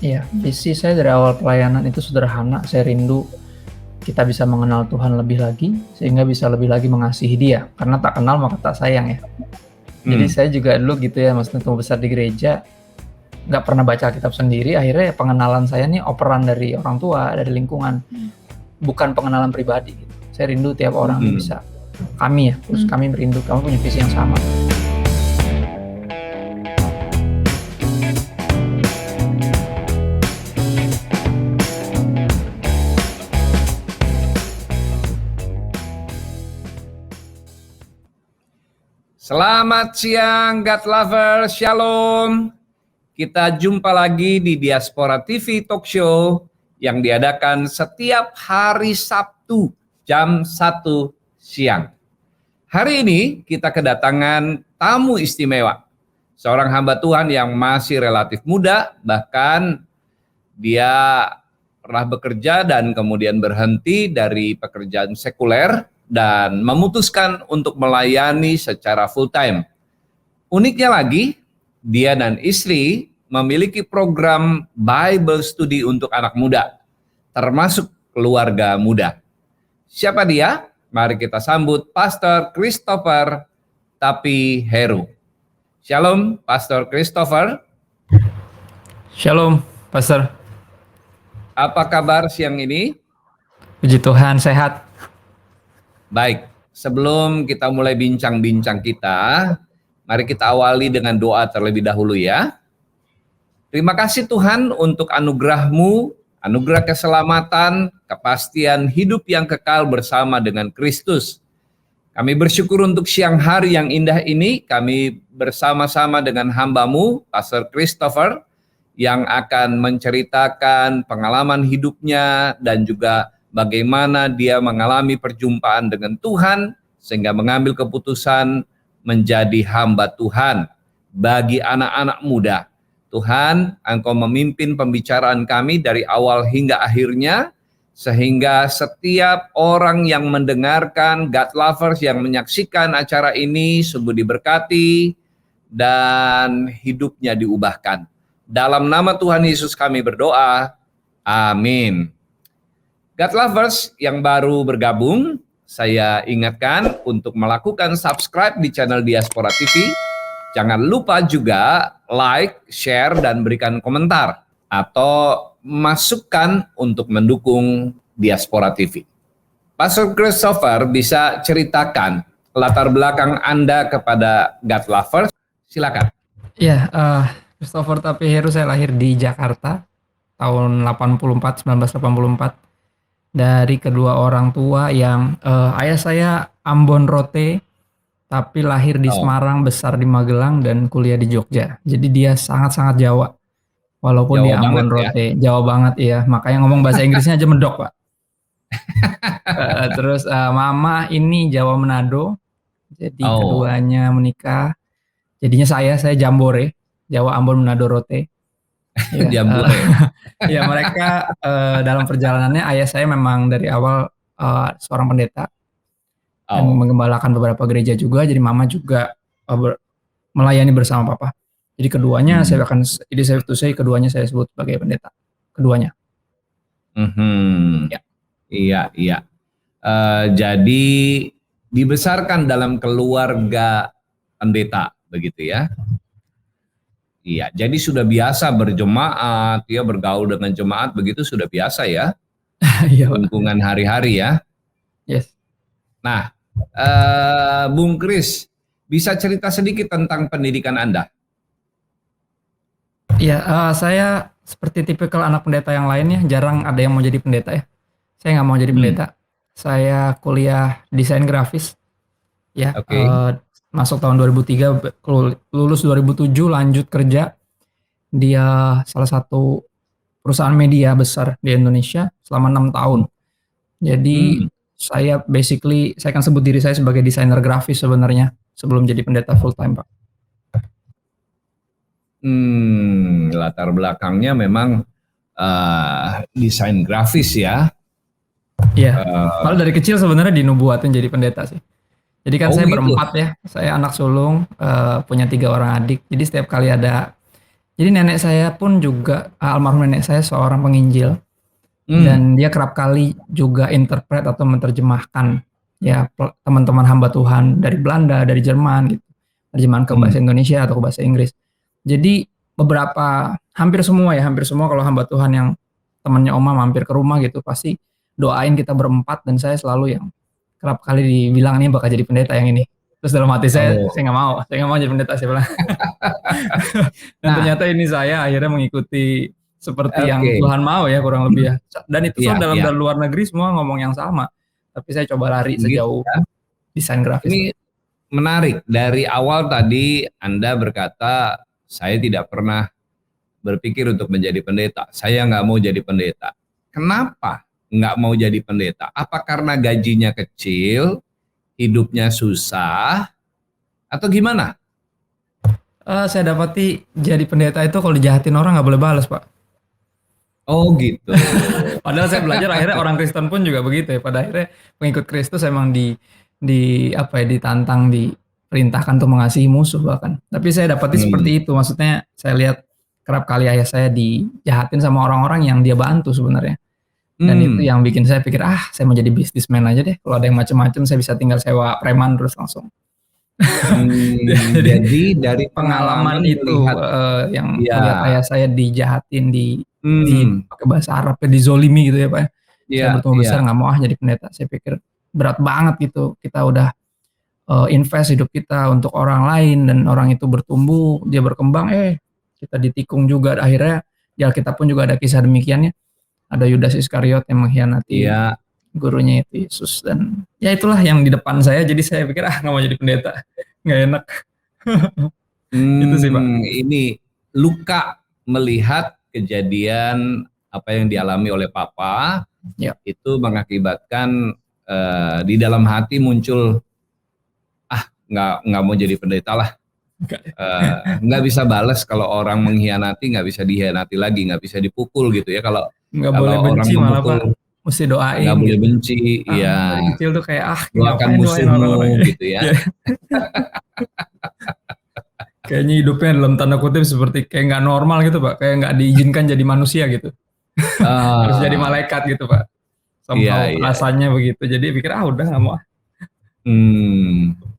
Iya, visi saya dari awal pelayanan itu sederhana. Saya rindu kita bisa mengenal Tuhan lebih lagi, sehingga bisa lebih lagi mengasihi Dia. Karena tak kenal maka tak sayang ya. Jadi Hmm. saya juga dulu gitu ya, maksudnya tumbuh besar di gereja, nggak pernah baca Alkitab sendiri. Akhirnya pengenalan saya nih operan dari orang tua, dari lingkungan, bukan pengenalan pribadi. Gitu. Saya rindu tiap orang nih bisa. Kami ya, terus kami merindu, kamu punya visi yang sama. Selamat siang God Lover, Shalom. Kita jumpa lagi di Diaspora TV Talk Show yang diadakan setiap hari Sabtu jam 1 siang. Hari ini kita kedatangan tamu istimewa. Seorang hamba Tuhan yang masih relatif muda, bahkan dia pernah bekerja dan kemudian berhenti dari pekerjaan sekuler dan memutuskan untuk melayani secara full time. Uniknya lagi, dia dan istri memiliki program Bible Study untuk anak muda, termasuk keluarga muda. Siapa dia? Mari kita sambut Pastor Christopher Tapi Heru. Shalom, Pastor Christopher. Shalom, Pastor. Apa kabar siang ini? Puji Tuhan, sehat. Baik, sebelum kita mulai bincang-bincang kita, mari kita awali dengan doa terlebih dahulu ya. Terima kasih Tuhan untuk anugerah-Mu, anugerah keselamatan, kepastian hidup yang kekal bersama dengan Kristus. Kami bersyukur untuk siang hari yang indah ini, kami bersama-sama dengan hamba-Mu, Pastor Christopher, yang akan menceritakan pengalaman hidupnya dan juga bagaimana dia mengalami perjumpaan dengan Tuhan sehingga mengambil keputusan menjadi hamba Tuhan bagi anak-anak muda. Tuhan, Engkau memimpin pembicaraan kami dari awal hingga akhirnya, sehingga setiap orang yang mendengarkan, God Lovers yang menyaksikan acara ini sungguh diberkati dan hidupnya diubahkan. Dalam nama Tuhan Yesus kami berdoa, amin. God Lovers yang baru bergabung, saya ingatkan untuk melakukan subscribe di channel Diaspora TV. Jangan lupa juga like, share, dan berikan komentar atau masukkan untuk mendukung Diaspora TV. Pastor Christopher bisa ceritakan latar belakang Anda kepada God Lovers? Silakan. Iya, Christopher Tapi Heru, saya lahir di Jakarta tahun 1984. Dari kedua orang tua yang ayah saya Ambon Rote, tapi lahir di Semarang, besar di Magelang, dan kuliah di Jogja. Jadi dia sangat-sangat Jawa. Walaupun Jawa dia Ambon banget Rote, Jawa banget ya. Makanya ngomong bahasa Inggrisnya aja medok, Pak. Terus mama ini Jawa Manado. Jadi keduanya menikah. Jadinya saya Jambore, Jawa Ambon Manado Rote. Ya, Jambore. Ya mereka dalam perjalanannya ayah saya memang dari awal seorang pendeta dan menggembalakan beberapa gereja juga. Jadi mama juga melayani bersama papa. Jadi keduanya keduanya saya sebut sebagai pendeta. Keduanya. Ya. Iya. Jadi dibesarkan dalam keluarga pendeta, begitu ya? Iya, jadi sudah biasa berjemaat, ya bergaul dengan jemaat, begitu sudah biasa ya? Lingkungan hari-hari ya? Yes. Nah, Bung Kris, bisa cerita sedikit tentang pendidikan Anda? Iya, saya seperti tipikal anak pendeta yang lainnya, jarang ada yang mau jadi pendeta ya. Saya nggak mau jadi pendeta. Saya kuliah desain grafis, ya. Masuk tahun 2003, lulus 2007, lanjut kerja di salah satu perusahaan media besar di Indonesia selama 6 tahun. Jadi saya akan sebut diri saya sebagai desainer grafis sebenarnya sebelum jadi pendeta full time, Pak. Latar belakangnya memang desain grafis ya. Iya, malah dari kecil sebenarnya dinubuatin jadi pendeta sih. Jadi kan saya berempat ya, saya anak sulung, punya 3 orang adik. Jadi setiap kali ada Jadi nenek saya pun juga, almarhum nenek saya seorang penginjil. Dan dia kerap kali juga interpret atau menerjemahkan ya teman-teman hamba Tuhan dari Belanda, dari Jerman gitu. Terjemahan ke bahasa Indonesia atau ke bahasa Inggris. Jadi hampir semua kalau hamba Tuhan yang temannya Oma mampir ke rumah gitu pasti doain kita berempat, dan saya selalu yang kerap kali dibilang ini bakal jadi pendeta yang ini. Terus dalam hati saya nggak mau jadi pendeta, saya bilang. Dan ternyata ini saya akhirnya mengikuti seperti yang Tuhan mau ya, kurang lebih ya. Dan itu dalam dan luar negeri semua ngomong yang sama. Tapi saya coba lari sejauh desain grafis. Ini menarik. Dari awal tadi Anda berkata, saya tidak pernah berpikir untuk menjadi pendeta. Saya nggak mau jadi pendeta. Kenapa nggak mau jadi pendeta? Apa karena gajinya kecil, hidupnya susah, atau gimana? Saya dapati jadi pendeta itu kalau dijahatin orang nggak boleh balas, Pak. Oh gitu. Padahal saya belajar akhirnya orang Kristen pun juga begitu ya. Pada akhirnya pengikut Kristus emang ditantang, diperintahkan untuk mengasihi musuh bahkan. Tapi saya dapati seperti itu. Maksudnya saya lihat kerap kali ayah saya dijahatin sama orang-orang yang dia bantu sebenarnya. Dan itu yang bikin saya pikir, saya mau jadi bisnismen aja deh. Kalau ada yang macam-macam saya bisa tinggal sewa preman terus langsung. Jadi dari pengalaman itu yang melihat ayah saya dijahatin, pakai bahasa Arab dizolimi gitu ya Pak. Saya bertumbuh besar nggak mau jadi pendeta. Saya pikir berat banget gitu. Kita udah invest hidup kita untuk orang lain dan orang itu bertumbuh, dia berkembang, kita ditikung juga. Akhirnya di Alkitab pun juga ada kisah demikiannya. Ada Yudas Iskariot yang mengkhianati gurunya itu Yesus, dan ya itulah yang di depan saya. Jadi saya pikir nggak mau jadi pendeta, nggak enak. Itu sih Pak. Ini luka melihat kejadian apa yang dialami oleh Papa, itu mengakibatkan di dalam hati muncul nggak mau jadi pendeta lah. Nggak bisa balas kalau orang mengkhianati, nggak bisa dihianati lagi, nggak bisa dipukul gitu ya. Kalau nggak boleh benci malah Pak, mesti doain. Nggak boleh benci, dari kecil tuh kayak doakan musuhmu gitu ya. Kayaknya hidupnya dalam tanda kutip seperti kayak nggak normal gitu Pak, kayak nggak diizinkan jadi manusia gitu. Harus jadi malaikat gitu Pak. Rasanya begitu. Jadi pikir udah nggak mau.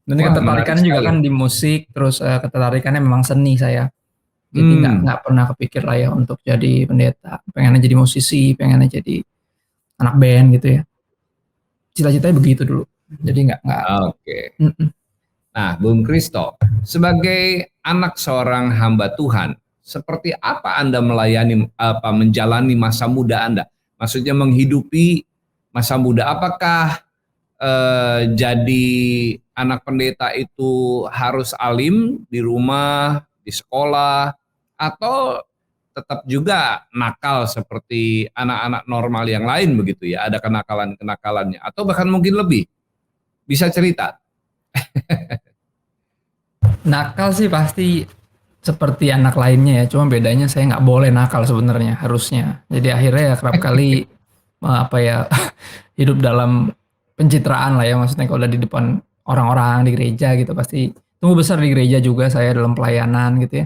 Dan ketertarikannya juga kan di musik, terus ketertarikannya memang seni saya. Jadi nggak pernah kepikir lah ya untuk jadi pendeta. Pengennya jadi musisi, pengennya jadi anak band gitu ya. Cita-citanya begitu dulu. Jadi nggak. Oke. Nah, Bung Kristo, sebagai anak seorang hamba Tuhan, seperti apa Anda menjalani masa muda Anda? Maksudnya menghidupi masa muda. Apakah jadi anak pendeta itu harus alim di rumah, di sekolah, atau tetap juga nakal seperti anak-anak normal yang lain begitu ya? Ada kenakalan-kenakalannya, atau bahkan mungkin lebih? Bisa cerita? Nakal sih pasti seperti anak lainnya ya, cuma bedanya saya nggak boleh nakal sebenarnya, harusnya. Jadi akhirnya ya kerap kali hidup dalam pencitraan lah ya, maksudnya kalau udah di depan orang-orang di gereja gitu, pasti tumbuh besar di gereja juga saya dalam pelayanan gitu ya.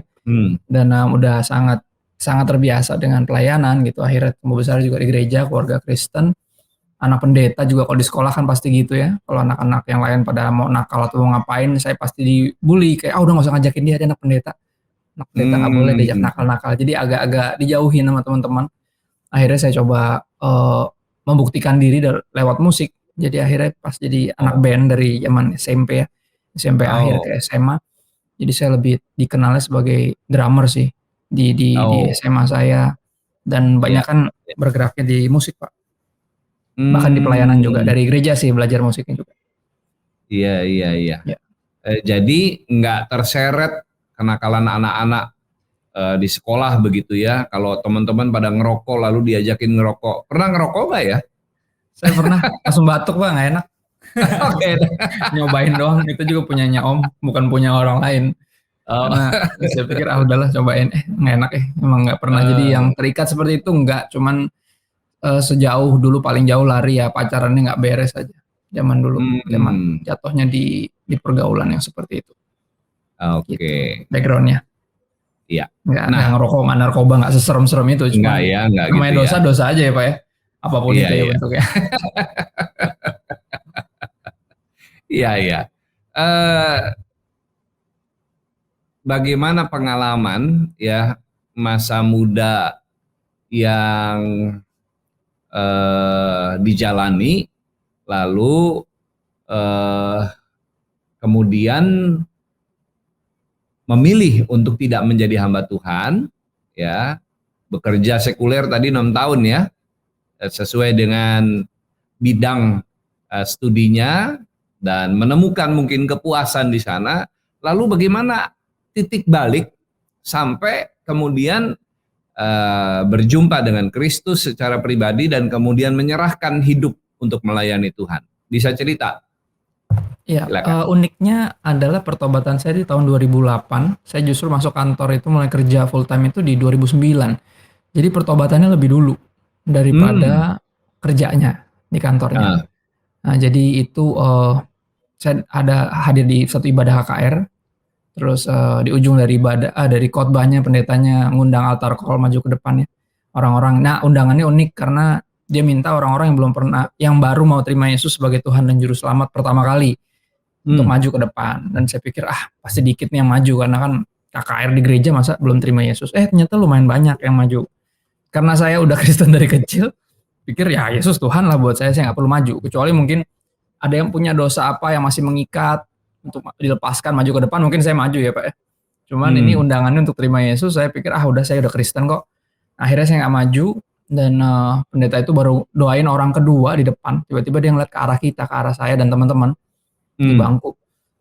Dan udah sangat terbiasa dengan pelayanan gitu. Akhirnya tumbuh besar juga di gereja, keluarga Kristen. Anak pendeta juga kalau di sekolah kan pasti gitu ya. Kalau anak-anak yang lain pada mau nakal atau mau ngapain, saya pasti dibully kayak udah nggak usah ngajakin dia anak pendeta. Anak pendeta nggak boleh diajak nakal-nakal. Jadi agak-agak dijauhin sama teman-teman. Akhirnya saya coba membuktikan diri lewat musik. Jadi akhirnya pas jadi anak band dari zaman SMP ya. SMP akhir ke SMA. Jadi saya lebih dikenalnya sebagai drummer sih di SMA saya, dan banyak kan bergeraknya di musik Pak. Bahkan di pelayanan juga, dari gereja sih belajar musiknya juga. Iya. Jadi nggak terseret kenakalan anak-anak di sekolah begitu ya. Kalau teman-teman pada ngerokok lalu diajakin ngerokok. Pernah ngerokok nggak ya? Saya pernah, langsung batuk Pak, nggak enak. Oke. Nyobain doang, itu juga punyanya Om, bukan punya orang lain. Karena saya pikir udahlah cobain, nggak enak emang nggak pernah jadi yang terikat seperti itu, nggak. Cuman sejauh dulu paling jauh lari ya, pacarannya nggak beres aja zaman dulu, zaman jatuhnya di pergaulan yang seperti itu. Oke. Gitu, backgroundnya. Iya. Nggak Nah, ngerokok, nggak narkoba, nggak seserem-serem itu. enggak Cuman ya, enggak gitu namanya ya. dosa-dosa aja ya Pak ya. Apapun Iya, itu ya iya. bentuknya. Iya, iya. Eh, Bagaimana pengalaman ya masa muda yang dijalani, lalu eh, kemudian memilih untuk tidak menjadi hamba Tuhan, ya, bekerja sekuler tadi 6 tahun ya, sesuai dengan bidang studinya dan menemukan mungkin kepuasan di sana. Lalu bagaimana titik balik sampai kemudian berjumpa dengan Kristus secara pribadi dan kemudian menyerahkan hidup untuk melayani Tuhan. Bisa cerita? Ya, Silakan. uniknya adalah pertobatan saya di tahun 2008. Saya justru masuk kantor itu mulai kerja full time itu di 2009. Jadi pertobatannya lebih dulu Hmm. daripada kerjanya di kantornya. Ah. Nah, jadi itu saya ada hadir di satu ibadah HKR. Terus di ujung dari ibadah, dari khotbahnya pendetanya ngundang altar call maju ke depannya orang-orang. Nah, undangannya unik karena dia minta orang-orang yang belum pernah, yang baru mau terima Yesus sebagai Tuhan dan Juru Selamat pertama kali untuk Hmm. maju ke depan. Dan saya pikir pasti dikit nih yang maju karena kan KKR di gereja masa belum terima Yesus. Ternyata lumayan banyak yang maju. Karena saya udah Kristen dari kecil, pikir ya Yesus Tuhan lah buat saya nggak perlu maju. Kecuali mungkin ada yang punya dosa apa yang masih mengikat untuk dilepaskan maju ke depan, mungkin saya maju ya Pak ya. Cuman ini Hmm. undangannya untuk terima Yesus, saya pikir udah saya udah Kristen kok. Akhirnya saya nggak maju dan pendeta itu baru doain orang kedua di depan. Tiba-tiba dia ngeliat ke arah kita, ke arah saya dan teman-teman di Hmm. bangku.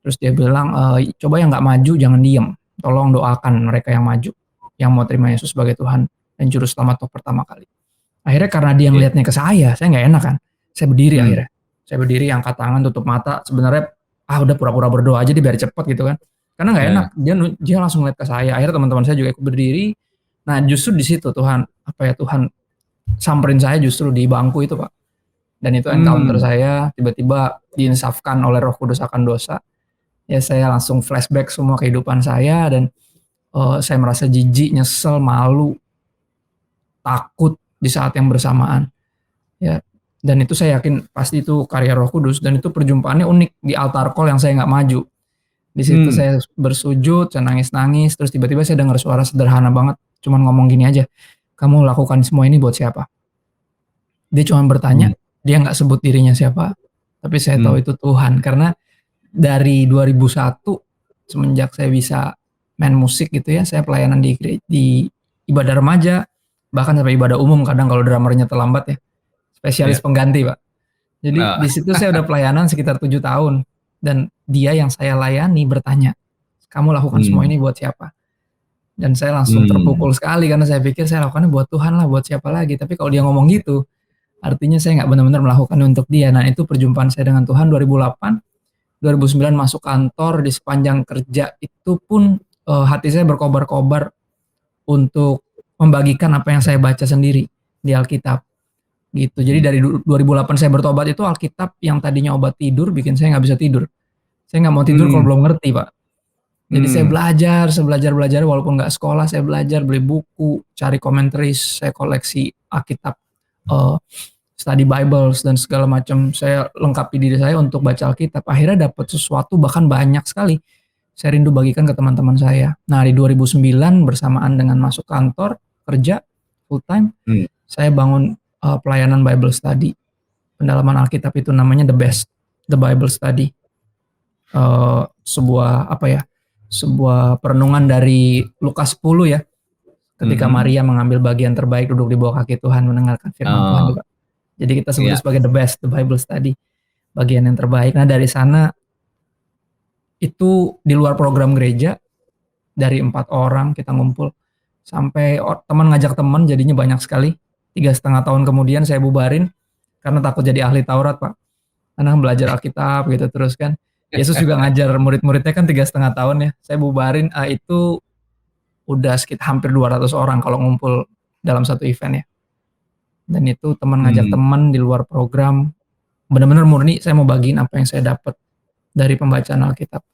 Terus dia bilang, coba yang nggak maju jangan diem. Tolong doakan mereka yang maju, yang mau terima Yesus sebagai Tuhan dan Juru Selamat untuk pertama kali. Akhirnya karena dia Oke. ngeliatnya ke saya nggak enak kan. Saya berdiri Hmm. akhirnya. Saya berdiri, angkat tangan, tutup mata. Sebenarnya udah pura-pura berdoa aja biar cepet gitu kan. Karena nggak enak. Ya. Dia langsung ngeliat ke saya. Akhirnya teman-teman saya juga ikut berdiri. Nah justru di situ Tuhan samperin saya justru di bangku itu Pak. Dan itu encounter Hmm. saya tiba-tiba diinsafkan oleh Roh Kudus akan dosa. Ya saya langsung flashback semua kehidupan saya dan saya merasa jijik, nyesel, malu, takut di saat yang bersamaan. Ya, dan itu saya yakin pasti itu karya Roh Kudus dan itu perjumpaannya unik di altar call yang saya nggak maju. Di situ Hmm. saya bersujud, saya nangis-nangis, terus tiba-tiba saya dengar suara sederhana banget, cuman ngomong gini aja, kamu lakukan semua ini buat siapa? Dia cuma Hmm. bertanya, dia nggak sebut dirinya siapa, tapi saya tahu Hmm. itu Tuhan karena dari 2001 semenjak saya bisa main musik gitu ya, saya pelayanan di ibadah remaja, bahkan sampai ibadah umum kadang kalau drummernya terlambat ya, spesialis Ya. pengganti Pak. Jadi Nah. di situ saya udah pelayanan sekitar 7 tahun dan dia yang saya layani bertanya, "Kamu lakukan semua Hmm. ini buat siapa?" Dan saya langsung Hmm. terpukul sekali karena saya pikir saya lakukannya buat Tuhan lah, buat siapa lagi. Tapi kalau dia ngomong gitu, artinya saya nggak benar-benar melakukannya untuk dia. Nah, itu perjumpaan saya dengan Tuhan 2008, 2009 masuk kantor, di sepanjang kerja itu pun hati saya berkobar-kobar untuk membagikan apa yang saya baca sendiri di Alkitab. Gitu. Jadi dari 2008 saya bertobat itu Alkitab yang tadinya obat tidur bikin saya nggak bisa tidur. Saya nggak mau tidur kalau Hmm. belum ngerti Pak. Jadi Hmm. saya belajar walaupun nggak sekolah saya belajar beli buku, cari commentaries, saya koleksi Alkitab, study Bibles dan segala macam. Saya lengkapi diri saya untuk baca Alkitab. Akhirnya dapat sesuatu bahkan banyak sekali. Saya rindu bagikan ke teman-teman saya. Nah di 2009 bersamaan dengan masuk kantor kerja full time, Hmm. saya bangun pelayanan Bible study. Pendalaman Alkitab itu namanya The Bible Study. Sebuah perenungan dari Lukas 10 ya, ketika Hmm. Maria mengambil bagian terbaik duduk di bawah kaki Tuhan mendengarkan firman Tuhan Oh, juga. Jadi kita sebutnya ya. sebagai the Bible Study, bagian yang terbaik. Nah dari sana itu di luar program gereja, dari 4 orang kita ngumpul sampai teman ngajak teman jadinya banyak sekali. 3,5 tahun kemudian saya bubarin karena takut jadi ahli Taurat Pak. Karena belajar Alkitab gitu terus kan. Yesus juga ngajar murid-muridnya kan 3,5 tahun ya. Saya bubarin itu udah sekitar hampir 200 orang kalau ngumpul dalam satu event ya. Dan itu teman ngajak Hmm. teman di luar program. Benar-benar murni saya mau bagiin apa yang saya dapat dari pembacaan Alkitab.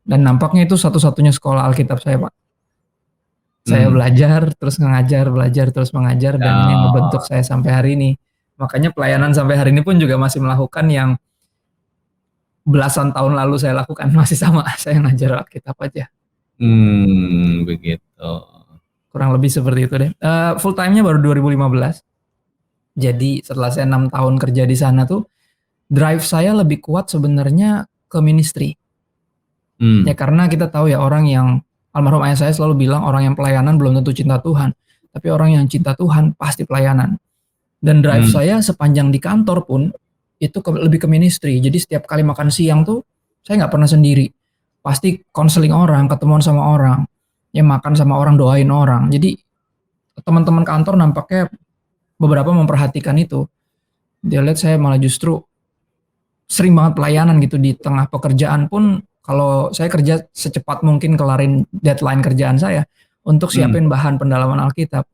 Dan nampaknya itu satu-satunya sekolah Alkitab saya Pak. Saya Hmm. belajar, terus ngajar, belajar, terus mengajar, dan ini yang ngebentuk Oh. saya sampai hari ini. Makanya pelayanan sampai hari ini pun juga masih melakukan yang belasan tahun lalu saya lakukan, masih sama. Saya ngajar Alkitab aja. Begitu. Kurang lebih seperti itu deh. Full time-nya baru 2015. Jadi setelah saya 6 tahun kerja di sana tuh, drive saya lebih kuat sebenarnya ke ministry. Ya karena kita tahu ya, orang yang, almarhum ayah saya selalu bilang, orang yang pelayanan belum tentu cinta Tuhan, tapi orang yang cinta Tuhan pasti pelayanan. Dan drive saya sepanjang di kantor pun itu lebih ke ministry. Jadi setiap kali makan siang tuh saya nggak pernah sendiri. Pasti konseling orang, ketemuan sama orang, ya makan sama orang, doain orang. Jadi teman-teman kantor nampaknya beberapa memperhatikan itu. Dia lihat saya malah justru sering banget pelayanan gitu di tengah pekerjaan pun. Kalau saya kerja secepat mungkin kelarin deadline kerjaan saya untuk siapin bahan pendalaman Alkitab,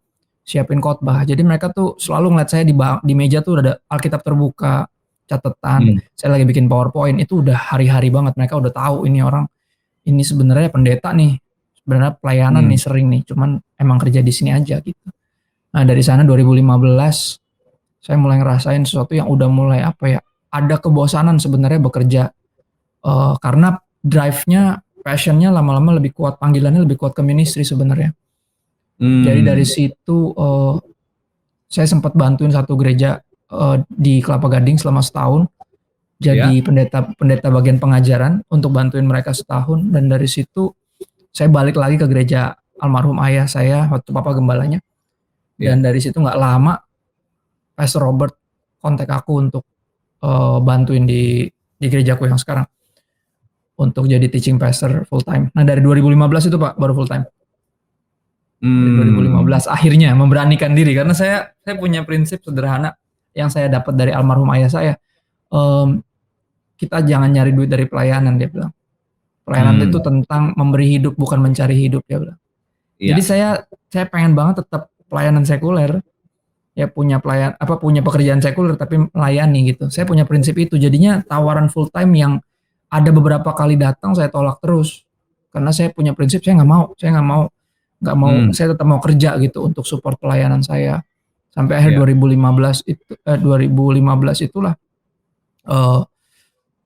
siapin khotbah. Jadi mereka tuh selalu ngeliat saya di meja tuh ada Alkitab terbuka, catatan, saya lagi bikin PowerPoint, itu udah hari-hari banget. Mereka udah tahu ini orang, ini sebenarnya pendeta nih, sebenarnya pelayanan nih, sering nih, cuman emang kerja di sini aja gitu. Nah dari sana 2015 saya mulai ngerasain sesuatu yang udah mulai apa ya, ada kebosanan sebenarnya bekerja, karena drive-nya, passion-nya lama-lama lebih kuat, panggilannya lebih kuat ke ministry sebenarnya. Jadi dari situ saya sempat bantuin satu gereja di Kelapa Gading selama setahun, jadi pendeta bagian pengajaran untuk bantuin mereka setahun. Dan dari situ saya balik lagi ke gereja almarhum ayah saya waktu papa gembalanya. Dan dari situ nggak lama Pastor Robert kontak aku untuk bantuin di gerejaku yang sekarang untuk jadi teaching pastor full time. Nah dari 2015 itu Pak baru full time. Dari 2015 akhirnya memberanikan diri, karena saya punya prinsip sederhana yang saya dapat dari almarhum ayah saya. Kita jangan nyari duit dari pelayanan, dia bilang. Pelayanan itu tentang memberi hidup, bukan mencari hidup, dia bilang. Jadi saya pengen banget tetap pelayanan sekuler, ya punya pekerjaan sekuler tapi melayani gitu. Saya punya prinsip itu. Jadinya tawaran full time yang ada beberapa kali datang saya tolak terus, karena saya punya prinsip, saya nggak mau, saya tetap mau kerja gitu untuk support pelayanan saya. Sampai akhir 2015 itulah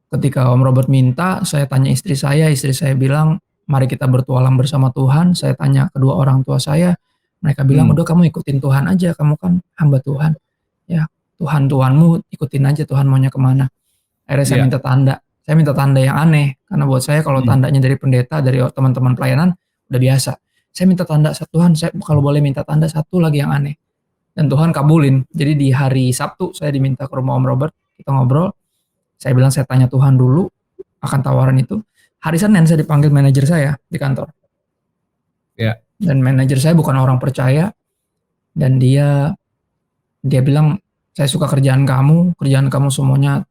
ketika Om Robert minta, saya tanya istri saya bilang, mari kita bertualang bersama Tuhan. Saya tanya kedua orang tua saya, mereka bilang, udah kamu ikutin Tuhan aja, kamu kan hamba Tuhan. Ya, Tuhanmu ikutin aja, Tuhan maunya kemana. Akhirnya saya minta tanda yang aneh, karena buat saya kalau tandanya dari pendeta, dari teman-teman pelayanan, udah biasa. Saya minta tanda, Tuhan saya kalau boleh minta tanda satu lagi yang aneh. Dan Tuhan kabulin. Jadi di hari Sabtu saya diminta ke rumah Om Robert, kita ngobrol. Saya bilang saya tanya Tuhan dulu akan tawaran itu. Hari Senin saya dipanggil manajer saya di kantor. Dan manajer saya bukan orang percaya, dan dia bilang, saya suka kerjaan kamu semuanya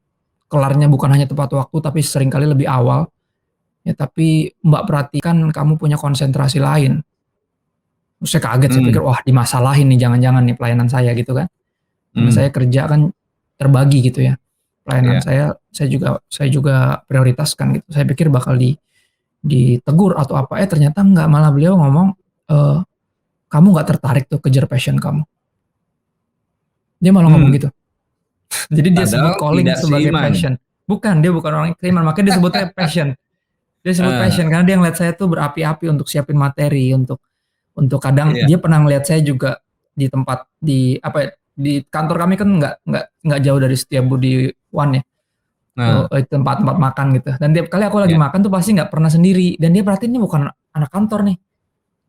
kelarnya bukan hanya tepat waktu tapi seringkali lebih awal. Ya tapi Mbak perhatikan kamu punya konsentrasi lain. Saya kaget, saya pikir wah dimasalahin nih, jangan-jangan nih pelayanan saya gitu kan. Karena saya kerja kan terbagi gitu ya. Pelayanan saya juga prioritaskan gitu. Saya pikir bakal ditegur atau apa, ternyata enggak, malah beliau ngomong, kamu nggak tertarik tuh kejar passion kamu. Dia malah ngomong gitu. Jadi dia sebut calling sebagai passion. Bukan, dia bukan orang keiman, makanya dia sebutnya passion. Dia sebut passion karena dia ngeliat saya tuh berapi-api untuk siapin materi, untuk kadang dia pernah ngeliat saya juga di tempat di kantor kami kan nggak jauh dari Setiabudi One ya. Tempat-tempat makan gitu. Dan tiap kali aku lagi makan tuh pasti nggak pernah sendiri, dan dia perhatiin ini bukan anak kantor nih.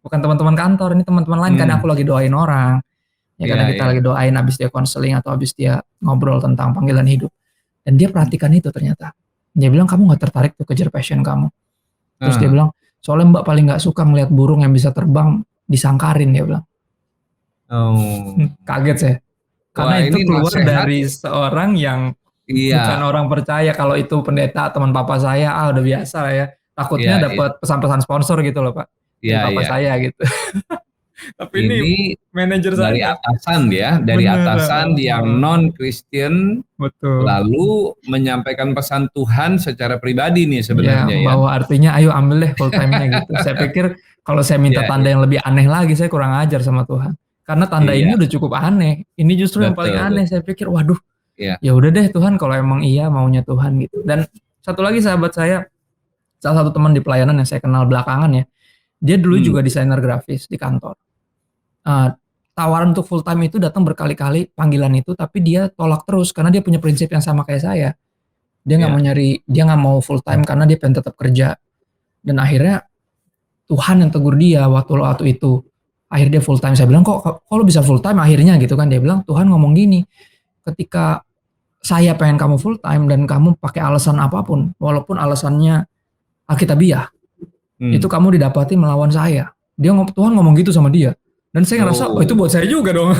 Bukan teman-teman kantor, ini teman-teman lain, karena aku lagi doain orang. Ya karena kita lagi doain habis dia konseling atau habis dia ngobrol tentang panggilan hidup. Dan dia perhatikan itu ternyata. Dia bilang, kamu gak tertarik tuh kejar passion kamu. Terus dia bilang, soalnya Mbak paling gak suka ngeliat burung yang bisa terbang disangkarin, dia bilang. Kaget saya. Karena itu keluar dari seorang yang bukan orang percaya. Kalau itu pendeta, teman papa saya, udah biasa lah ya. Takutnya dapat pesan-pesan sponsor gitu loh Pak. Dari papa saya gitu. Tapi ini Ini manajer dari saya. atasan ya, dari Bener, atasan yang non Kristen betul. lalu menyampaikan pesan Tuhan secara pribadi nih Ya, sebenarnya ya. bahwa artinya ayo ambil deh full time-nya gitu. Saya pikir kalau saya minta Iya, tanda iya, yang lebih aneh lagi, saya kurang ajar sama Tuhan. Karena tanda ini iya, udah cukup aneh. Ini justru yang paling betul, aneh. betul. Saya pikir, waduh, Iya. ya udah deh Tuhan kalau emang iya maunya Tuhan gitu. Dan satu lagi sahabat saya, salah satu teman di pelayanan yang saya kenal belakangan ya, dia dulu Hmm, juga desainer grafis di kantor. Eh, tawaran untuk full time itu datang berkali-kali panggilan itu, tapi dia tolak terus karena dia punya prinsip yang sama kayak saya. iya. Dia nggak mau full time karena dia pengen tetap kerja. Dan akhirnya Tuhan yang tegur dia waktu itu. Akhirnya dia full time. Saya bilang kok lo bisa full time akhirnya gitu kan. Dia bilang Tuhan ngomong gini, ketika saya pengen kamu full time dan kamu pakai alasan apapun, walaupun alasannya Alkitabiah, itu Hmm. kamu didapati melawan saya. Tuhan ngomong gitu sama dia. Dan saya ngerasa, oh itu Oh, buat saya juga dong.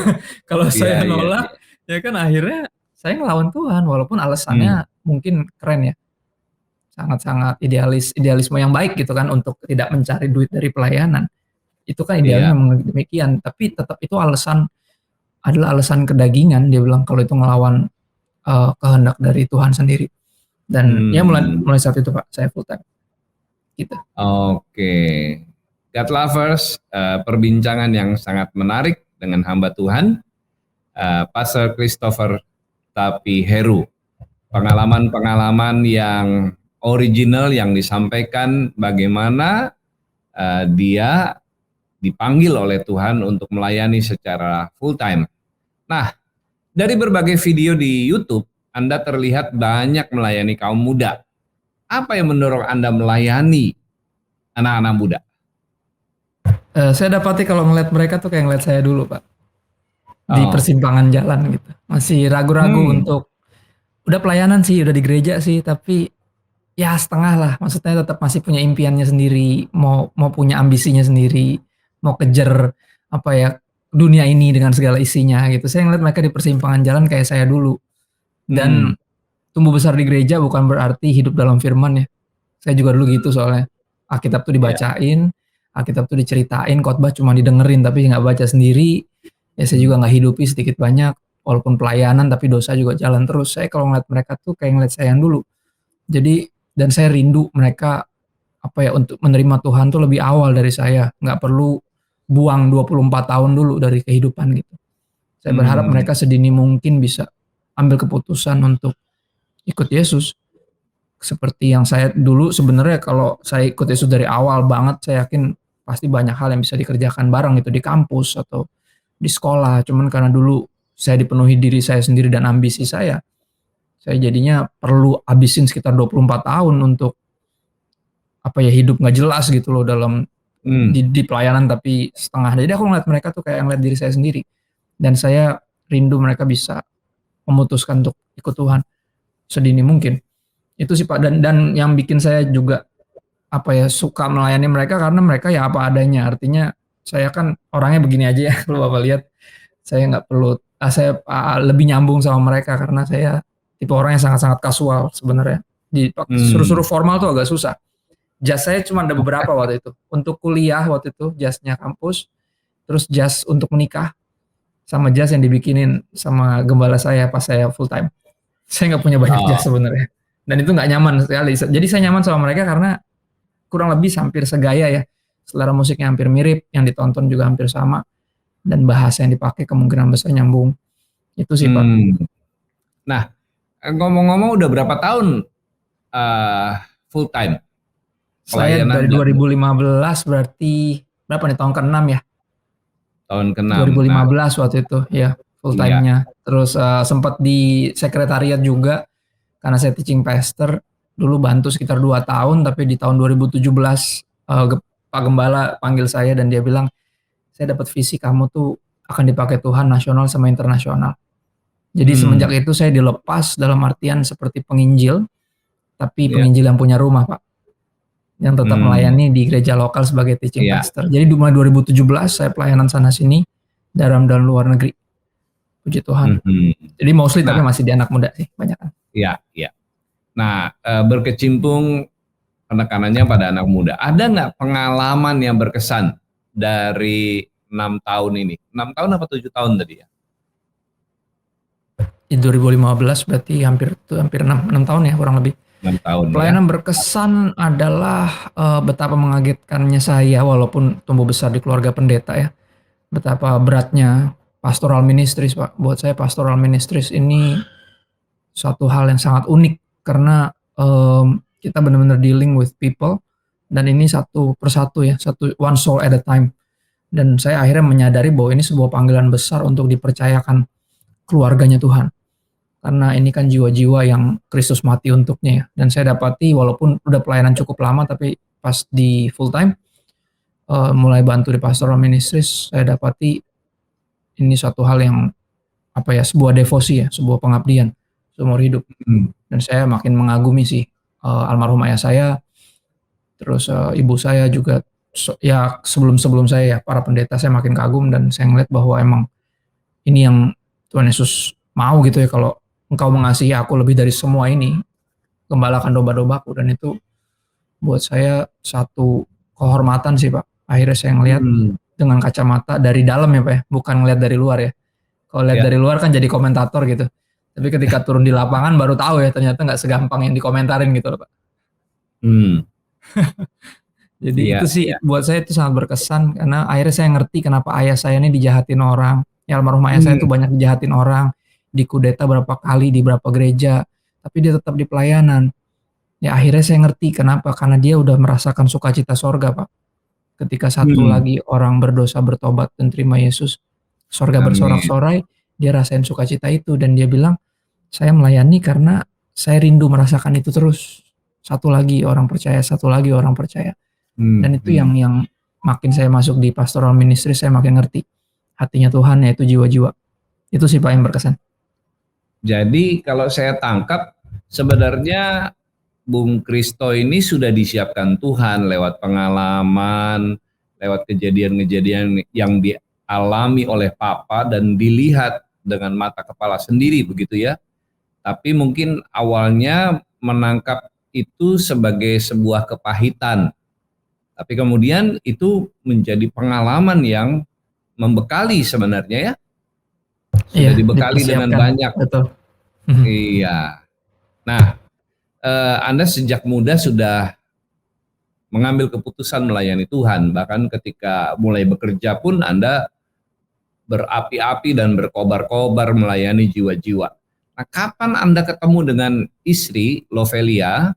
Kalau iya, saya iya, nolak, iya. ya kan akhirnya saya ngelawan Tuhan, walaupun Hmm, alasannya mungkin keren ya, sangat-sangat idealisme yang baik gitu kan untuk tidak mencari duit dari pelayanan. Itu kan idealnya iya. memang demikian, tapi tetap itu adalah alasan kedagingan. Dia bilang kalau itu ngelawan kehendak dari Tuhan sendiri. Dan ya mulai Hmm. mulai saat itu Pak, saya full time gitu. Oke. God lovers, perbincangan yang sangat menarik dengan hamba Tuhan, Pastor Christopher Tapi Heru. Pengalaman-pengalaman yang original yang disampaikan bagaimana dia dipanggil oleh Tuhan untuk melayani secara full time. Nah, dari berbagai video di YouTube, Anda terlihat banyak melayani kaum muda. Apa yang mendorong Anda melayani anak-anak muda? Saya dapati kalau ngeliat mereka tuh kayak ngeliat saya dulu Pak, di Oh, persimpangan jalan gitu. Masih ragu-ragu hmm, untuk udah pelayanan sih, udah di gereja sih, tapi ya setengah lah. Maksudnya tetap masih punya impiannya sendiri, mau mau punya ambisinya sendiri, mau kejar apa ya dunia ini dengan segala isinya gitu. Saya ngeliat mereka di persimpangan jalan kayak saya dulu. Dan hmm, tumbuh besar di gereja bukan berarti hidup dalam firman ya. Saya juga dulu gitu soalnya. Alkitab tuh ya, dibacain, Alkitab tuh diceritain, khotbah cuma didengerin tapi nggak baca sendiri. Ya saya hmm, juga nggak hidupi sedikit banyak, walaupun pelayanan tapi dosa juga jalan terus. Saya kalau ngeliat mereka tuh kayak ngeliat saya yang dulu. Jadi dan saya rindu mereka apa ya untuk menerima Tuhan tuh lebih awal dari saya. Nggak perlu buang 24 tahun dulu dari kehidupan gitu. Saya berharap hmm, mereka sedini mungkin bisa ambil keputusan untuk ikut Yesus. Seperti yang saya dulu sebenarnya kalau saya ikut Yesus dari awal banget, saya yakin pasti banyak hal yang bisa dikerjakan bareng gitu di kampus atau di sekolah. Cuman karena dulu saya dipenuhi diri saya sendiri dan ambisi saya jadinya perlu habisin sekitar 24 tahun untuk apa ya hidup nggak jelas gitu loh dalam hmm. di pelayanan tapi setengah. Jadi aku ngeliat mereka tuh kayak ngeliat diri saya sendiri dan saya rindu mereka bisa memutuskan untuk ikut Tuhan sedini mungkin. Itu sih Pak dan yang bikin saya juga apa ya suka melayani mereka karena mereka ya apa adanya. Artinya saya kan orangnya begini aja ya kalau Bapak lihat saya nggak perlu saya lebih nyambung sama mereka karena saya tipe orang yang sangat-sangat kasual sebenarnya. Suruh-suruh Hmm. formal tuh agak susah. Jas saya cuma ada beberapa waktu itu. Untuk kuliah waktu itu jasnya kampus, terus jas untuk menikah sama jas yang dibikinin sama gembala saya pas saya full time. Saya nggak punya banyak jas Oh, sebenarnya. Dan itu nggak nyaman sekali. Jadi saya nyaman sama mereka karena kurang lebih hampir segaya ya. Selera musiknya hampir mirip, yang ditonton juga hampir sama, dan bahasa yang dipakai kemungkinan besar nyambung. Itu sih Pak. hmm. Nah, ngomong-ngomong udah berapa tahun eh, full time Saya pelayanan dari dalam 2015 berarti berapa nih tahun ke-6 ya? tahun ke-6? Nah, 2015 waktu itu ya full iya. time-nya. Terus sempat di sekretariat juga karena saya teaching pastor dulu bantu sekitar 2 tahun tapi di tahun 2017 Pak Gembala panggil saya dan dia bilang saya dapat visi kamu tuh akan dipakai Tuhan nasional sama internasional. Jadi semenjak Hmm, itu saya dilepas dalam artian seperti penginjil tapi iya. penginjil yang punya rumah Pak yang tetap Hmm, melayani di gereja lokal sebagai teaching iya. pastor. Jadi mulai 2017 saya pelayanan sana sini dalam dan luar negeri. Puji Tuhan. Mhm. Jadi mostly tapi Nah, masih di anak muda sih banyak kan. iya, iya. Nah, berkecimpung penekanannya pada anak muda. Ada nggak pengalaman yang berkesan dari 6 tahun ini? 6 tahun apa 7 tahun tadi ya? Di 2015 berarti hampir 6 tahun ya kurang lebih. 6 tahun ya. Pelayanan berkesan adalah betapa mengagetkannya saya walaupun tumbuh besar di keluarga pendeta ya. Betapa beratnya pastoral ministries, Pak. Buat saya pastoral ministries ini suatu hal yang sangat unik karena kita benar-benar dealing with people dan ini satu persatu ya, one soul at a time. Dan saya akhirnya menyadari bahwa ini sebuah panggilan besar untuk dipercayakan keluarganya Tuhan. Karena ini kan jiwa-jiwa yang Kristus mati untuknya ya. Dan saya dapati walaupun udah pelayanan cukup lama tapi pas di full time mulai bantu di pastoral ministries, saya dapati ini suatu hal yang apa ya, sebuah devosi ya, sebuah pengabdian seumur hidup. Dan saya makin mengagumi sih almarhum ayah saya, terus ibu saya juga ya sebelum saya ya para pendeta saya makin kagum dan saya ngeliat bahwa emang ini yang Tuhan Yesus mau gitu ya, kalau engkau mengasihi aku lebih dari semua ini, gembalakan domba-dombaku. Dan itu buat saya satu kehormatan sih Pak. Akhirnya saya ngelihat dengan kacamata dari dalam ya Pak ya, bukan ngeliat dari luar ya. Kalau lihat dari luar kan jadi komentator gitu. Tapi ketika turun di lapangan baru tahu ya ternyata nggak segampang yang dikomentarin gitu loh Pak. Jadi itu sih buat saya itu sangat berkesan karena akhirnya saya ngerti kenapa ayah saya ini dijahatin orang. Ya almarhum ayah saya itu banyak dijahatin orang, dikudeta berapa kali di berapa gereja, tapi dia tetap di pelayanan. Ya akhirnya saya ngerti kenapa, karena dia udah merasakan sukacita sorga Pak. Ketika satu lagi orang berdosa bertobat dan terima Yesus, sorga bersorak-sorai, dia rasain sukacita itu dan dia bilang, saya melayani karena saya rindu merasakan itu terus. Satu lagi orang percaya, satu lagi orang percaya. Dan itu yang makin saya masuk di pastoral ministry, saya makin ngerti hatinya Tuhan yaitu jiwa-jiwa. Itu sih Pak yang berkesan. Jadi kalau saya tangkap sebenarnya Bung Kristo ini sudah disiapkan Tuhan lewat pengalaman, lewat kejadian-kejadian yang dialami oleh Papa dan dilihat dengan mata kepala sendiri begitu ya. Tapi mungkin awalnya menangkap itu sebagai sebuah kepahitan. Tapi kemudian itu menjadi pengalaman yang membekali sebenarnya ya. Sudah dibekali dengan banyak. Betul. Iya. Nah, Anda sejak muda sudah mengambil keputusan melayani Tuhan. Bahkan ketika mulai bekerja pun Anda berapi-api dan berkobar-kobar melayani jiwa-jiwa. Nah, kapan Anda ketemu dengan istri Lovelia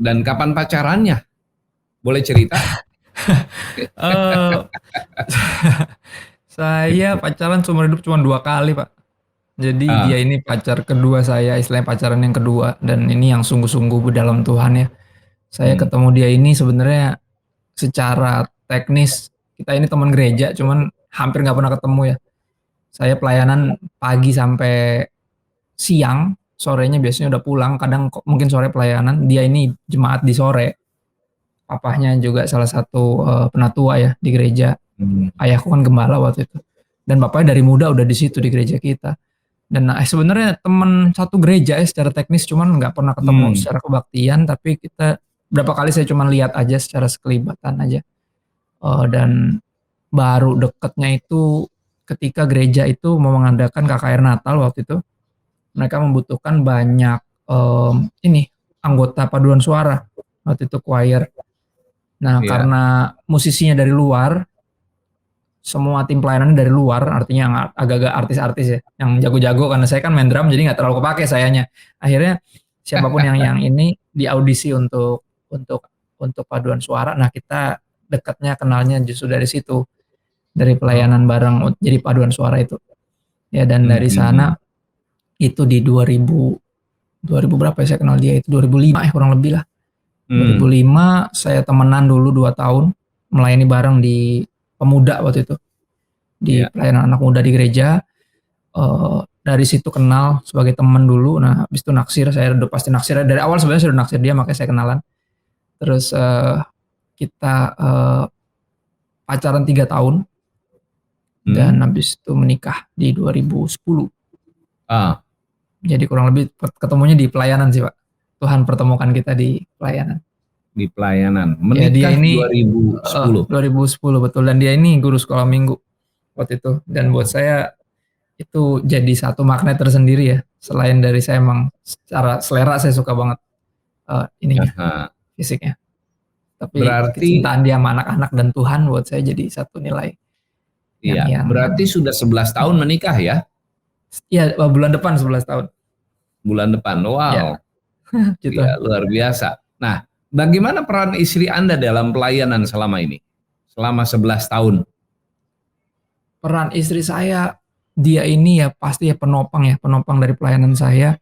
dan kapan pacarannya? Boleh cerita? Saya pacaran seumur hidup cuma 2 kali Pak. Jadi dia ini pacar kedua saya, istilahnya pacaran yang kedua, dan ini yang sungguh-sungguh dalam Tuhan ya. Saya ketemu dia ini sebenarnya secara teknis kita ini teman gereja, cuman hampir nggak pernah ketemu ya. Saya pelayanan pagi sampai siang, sorenya biasanya udah pulang, kadang mungkin sore pelayanan, dia ini jemaat di sore. Papahnya juga salah satu penatua ya di gereja. Ayahku kan gembala waktu itu. Dan bapaknya dari muda udah di situ di gereja kita. Dan sebenarnya teman satu gereja ya secara teknis, cuman nggak pernah ketemu secara kebaktian, tapi kita berapa kali saya cuman lihat aja secara sekelibatan aja. Dan baru deketnya itu ketika gereja itu mau mengadakan KKR Natal waktu itu. Mereka membutuhkan banyak anggota paduan suara waktu itu choir. Nah, karena musisinya dari luar, semua tim pelayanan dari luar, artinya yang agak-agak artis-artis ya, yang jago-jago, karena saya kan main drum jadi nggak terlalu kepake sayanya. Akhirnya siapapun yang ini diaudisi untuk paduan suara. Nah, kita dekatnya kenalnya justru dari situ, dari pelayanan bareng jadi paduan suara itu. Ya, dan dari sana itu di 2000 berapa ya saya kenal dia, itu 2005 kurang lebih lah. 2005 saya temenan dulu 2 tahun melayani bareng di pemuda waktu itu, di pelayanan anak muda di gereja. Dari situ kenal sebagai teman dulu. Nah habis itu naksir, saya udah pasti naksir dari awal, sebenarnya sudah naksir dia, makanya saya kenalan. Terus kita pacaran 3 tahun dan habis itu menikah di 2010. Jadi kurang lebih ketemunya di pelayanan sih Pak. Tuhan pertemukan kita di pelayanan. di pelayanan. Ya dia Menikah ini 2010. 2010 betul, dan dia ini guru sekolah minggu waktu itu. Dan buat saya itu jadi satu magnet tersendiri ya. Selain dari saya emang secara selera saya suka banget ininya, Aha. fisiknya. Tapi Berarti kecintaan dia sama anak-anak dan Tuhan buat saya jadi satu nilai iya, yang berarti sudah 11 tahun menikah ya? ya bulan depan 11 tahun. Bulan depan. Ya, Wow. gitu. Iya, luar biasa. Nah, bagaimana peran istri Anda dalam pelayanan selama ini? Selama 11 tahun. Peran istri saya, dia ini ya pasti ya penopang dari pelayanan saya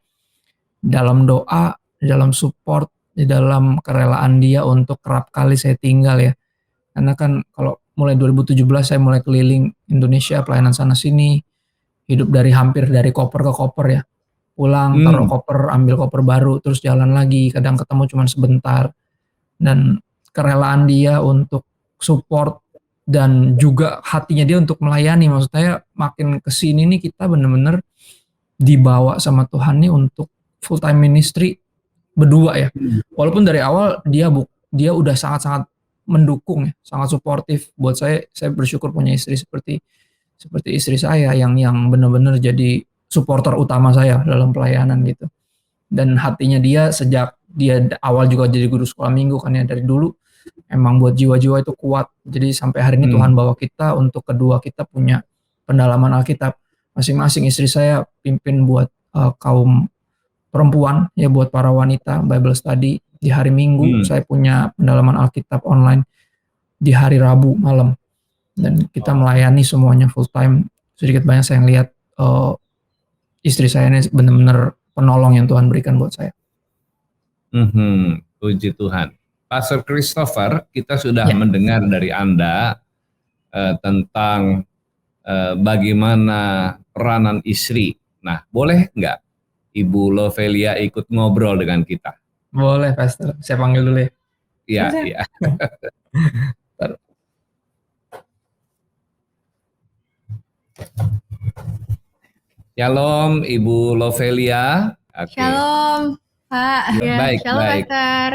dalam doa, dalam support, di dalam kerelaan dia untuk kerap kali saya tinggal ya. Karena kan kalau mulai 2017 saya mulai keliling Indonesia pelayanan sana sini, hidup hampir dari koper ke koper ya. Pulang, taruh koper, ambil koper baru, terus jalan lagi, kadang ketemu cuma sebentar. Dan kerelaan dia untuk support dan juga hatinya dia untuk melayani, maksud saya makin kesini nih kita bener-bener dibawa sama Tuhan nih untuk full time ministry berdua ya. Walaupun dari awal dia udah sangat-sangat mendukung ya, sangat suportif buat saya. Saya bersyukur punya istri seperti istri saya yang benar-benar jadi supporter utama saya dalam pelayanan gitu. Dan hatinya dia sejak dia awal juga jadi guru sekolah minggu kan ya, dari dulu emang buat jiwa-jiwa itu kuat. Jadi sampai hari ini Tuhan bawa kita untuk kedua kita punya pendalaman Alkitab. Masing-masing istri saya pimpin buat kaum perempuan ya, buat para wanita Bible study di hari Minggu. Saya punya pendalaman Alkitab online di hari Rabu malam. Dan kita melayani semuanya full time. Sedikit banyak saya lihat istri saya ini benar-benar penolong yang Tuhan berikan buat saya. Puji Tuhan. Pastor Christopher, kita sudah mendengar dari Anda tentang bagaimana peranan istri. Nah, boleh nggak Ibu Lovelia ikut ngobrol dengan kita? Boleh, Pastor. Saya panggil dulu ya. Iya, iya. Shalom, Ibu Lovelia. Okay. Shalom, Pak. Ya, baik, shalom, baik. Pastor.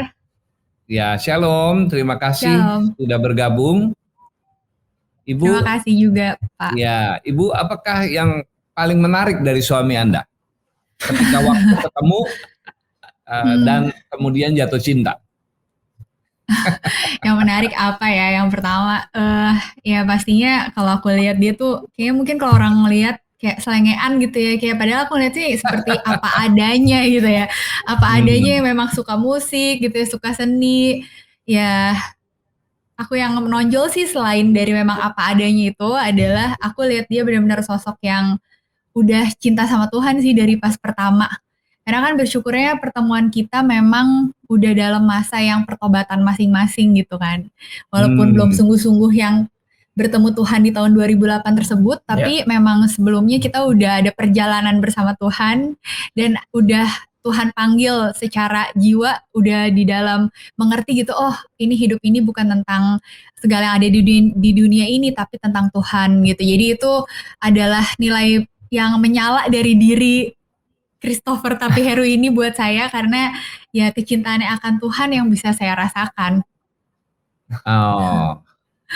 Ya, shalom. Terima kasih sudah bergabung. Ibu. Terima kasih juga, Pak. Ya, Ibu, apakah yang paling menarik dari suami Anda ketika waktu ketemu dan kemudian jatuh cinta? Yang menarik apa ya? Yang pertama, ya pastinya kalau aku lihat dia tuh, kayaknya mungkin kalau orang ngelihat kayak selengean gitu ya, kayak padahal aku lihat sih seperti apa adanya gitu ya, apa adanya yang memang suka musik gitu ya, suka seni. Ya, aku yang menonjol sih selain dari memang apa adanya itu adalah aku lihat dia benar-benar sosok yang udah cinta sama Tuhan sih dari pas pertama. Karena kan bersyukurnya pertemuan kita memang udah dalam masa yang pertobatan masing-masing gitu kan. Walaupun belum sungguh-sungguh yang bertemu Tuhan di tahun 2008 tersebut, tapi memang sebelumnya kita udah ada perjalanan bersama Tuhan dan udah Tuhan panggil secara jiwa, udah di dalam mengerti gitu, oh ini hidup ini bukan tentang segala yang ada di dunia ini, tapi tentang Tuhan gitu. Jadi itu adalah nilai yang menyala dari diri Christopher Tapiheru ini buat saya, karena ya kecintaannya akan Tuhan yang bisa saya rasakan. Oh,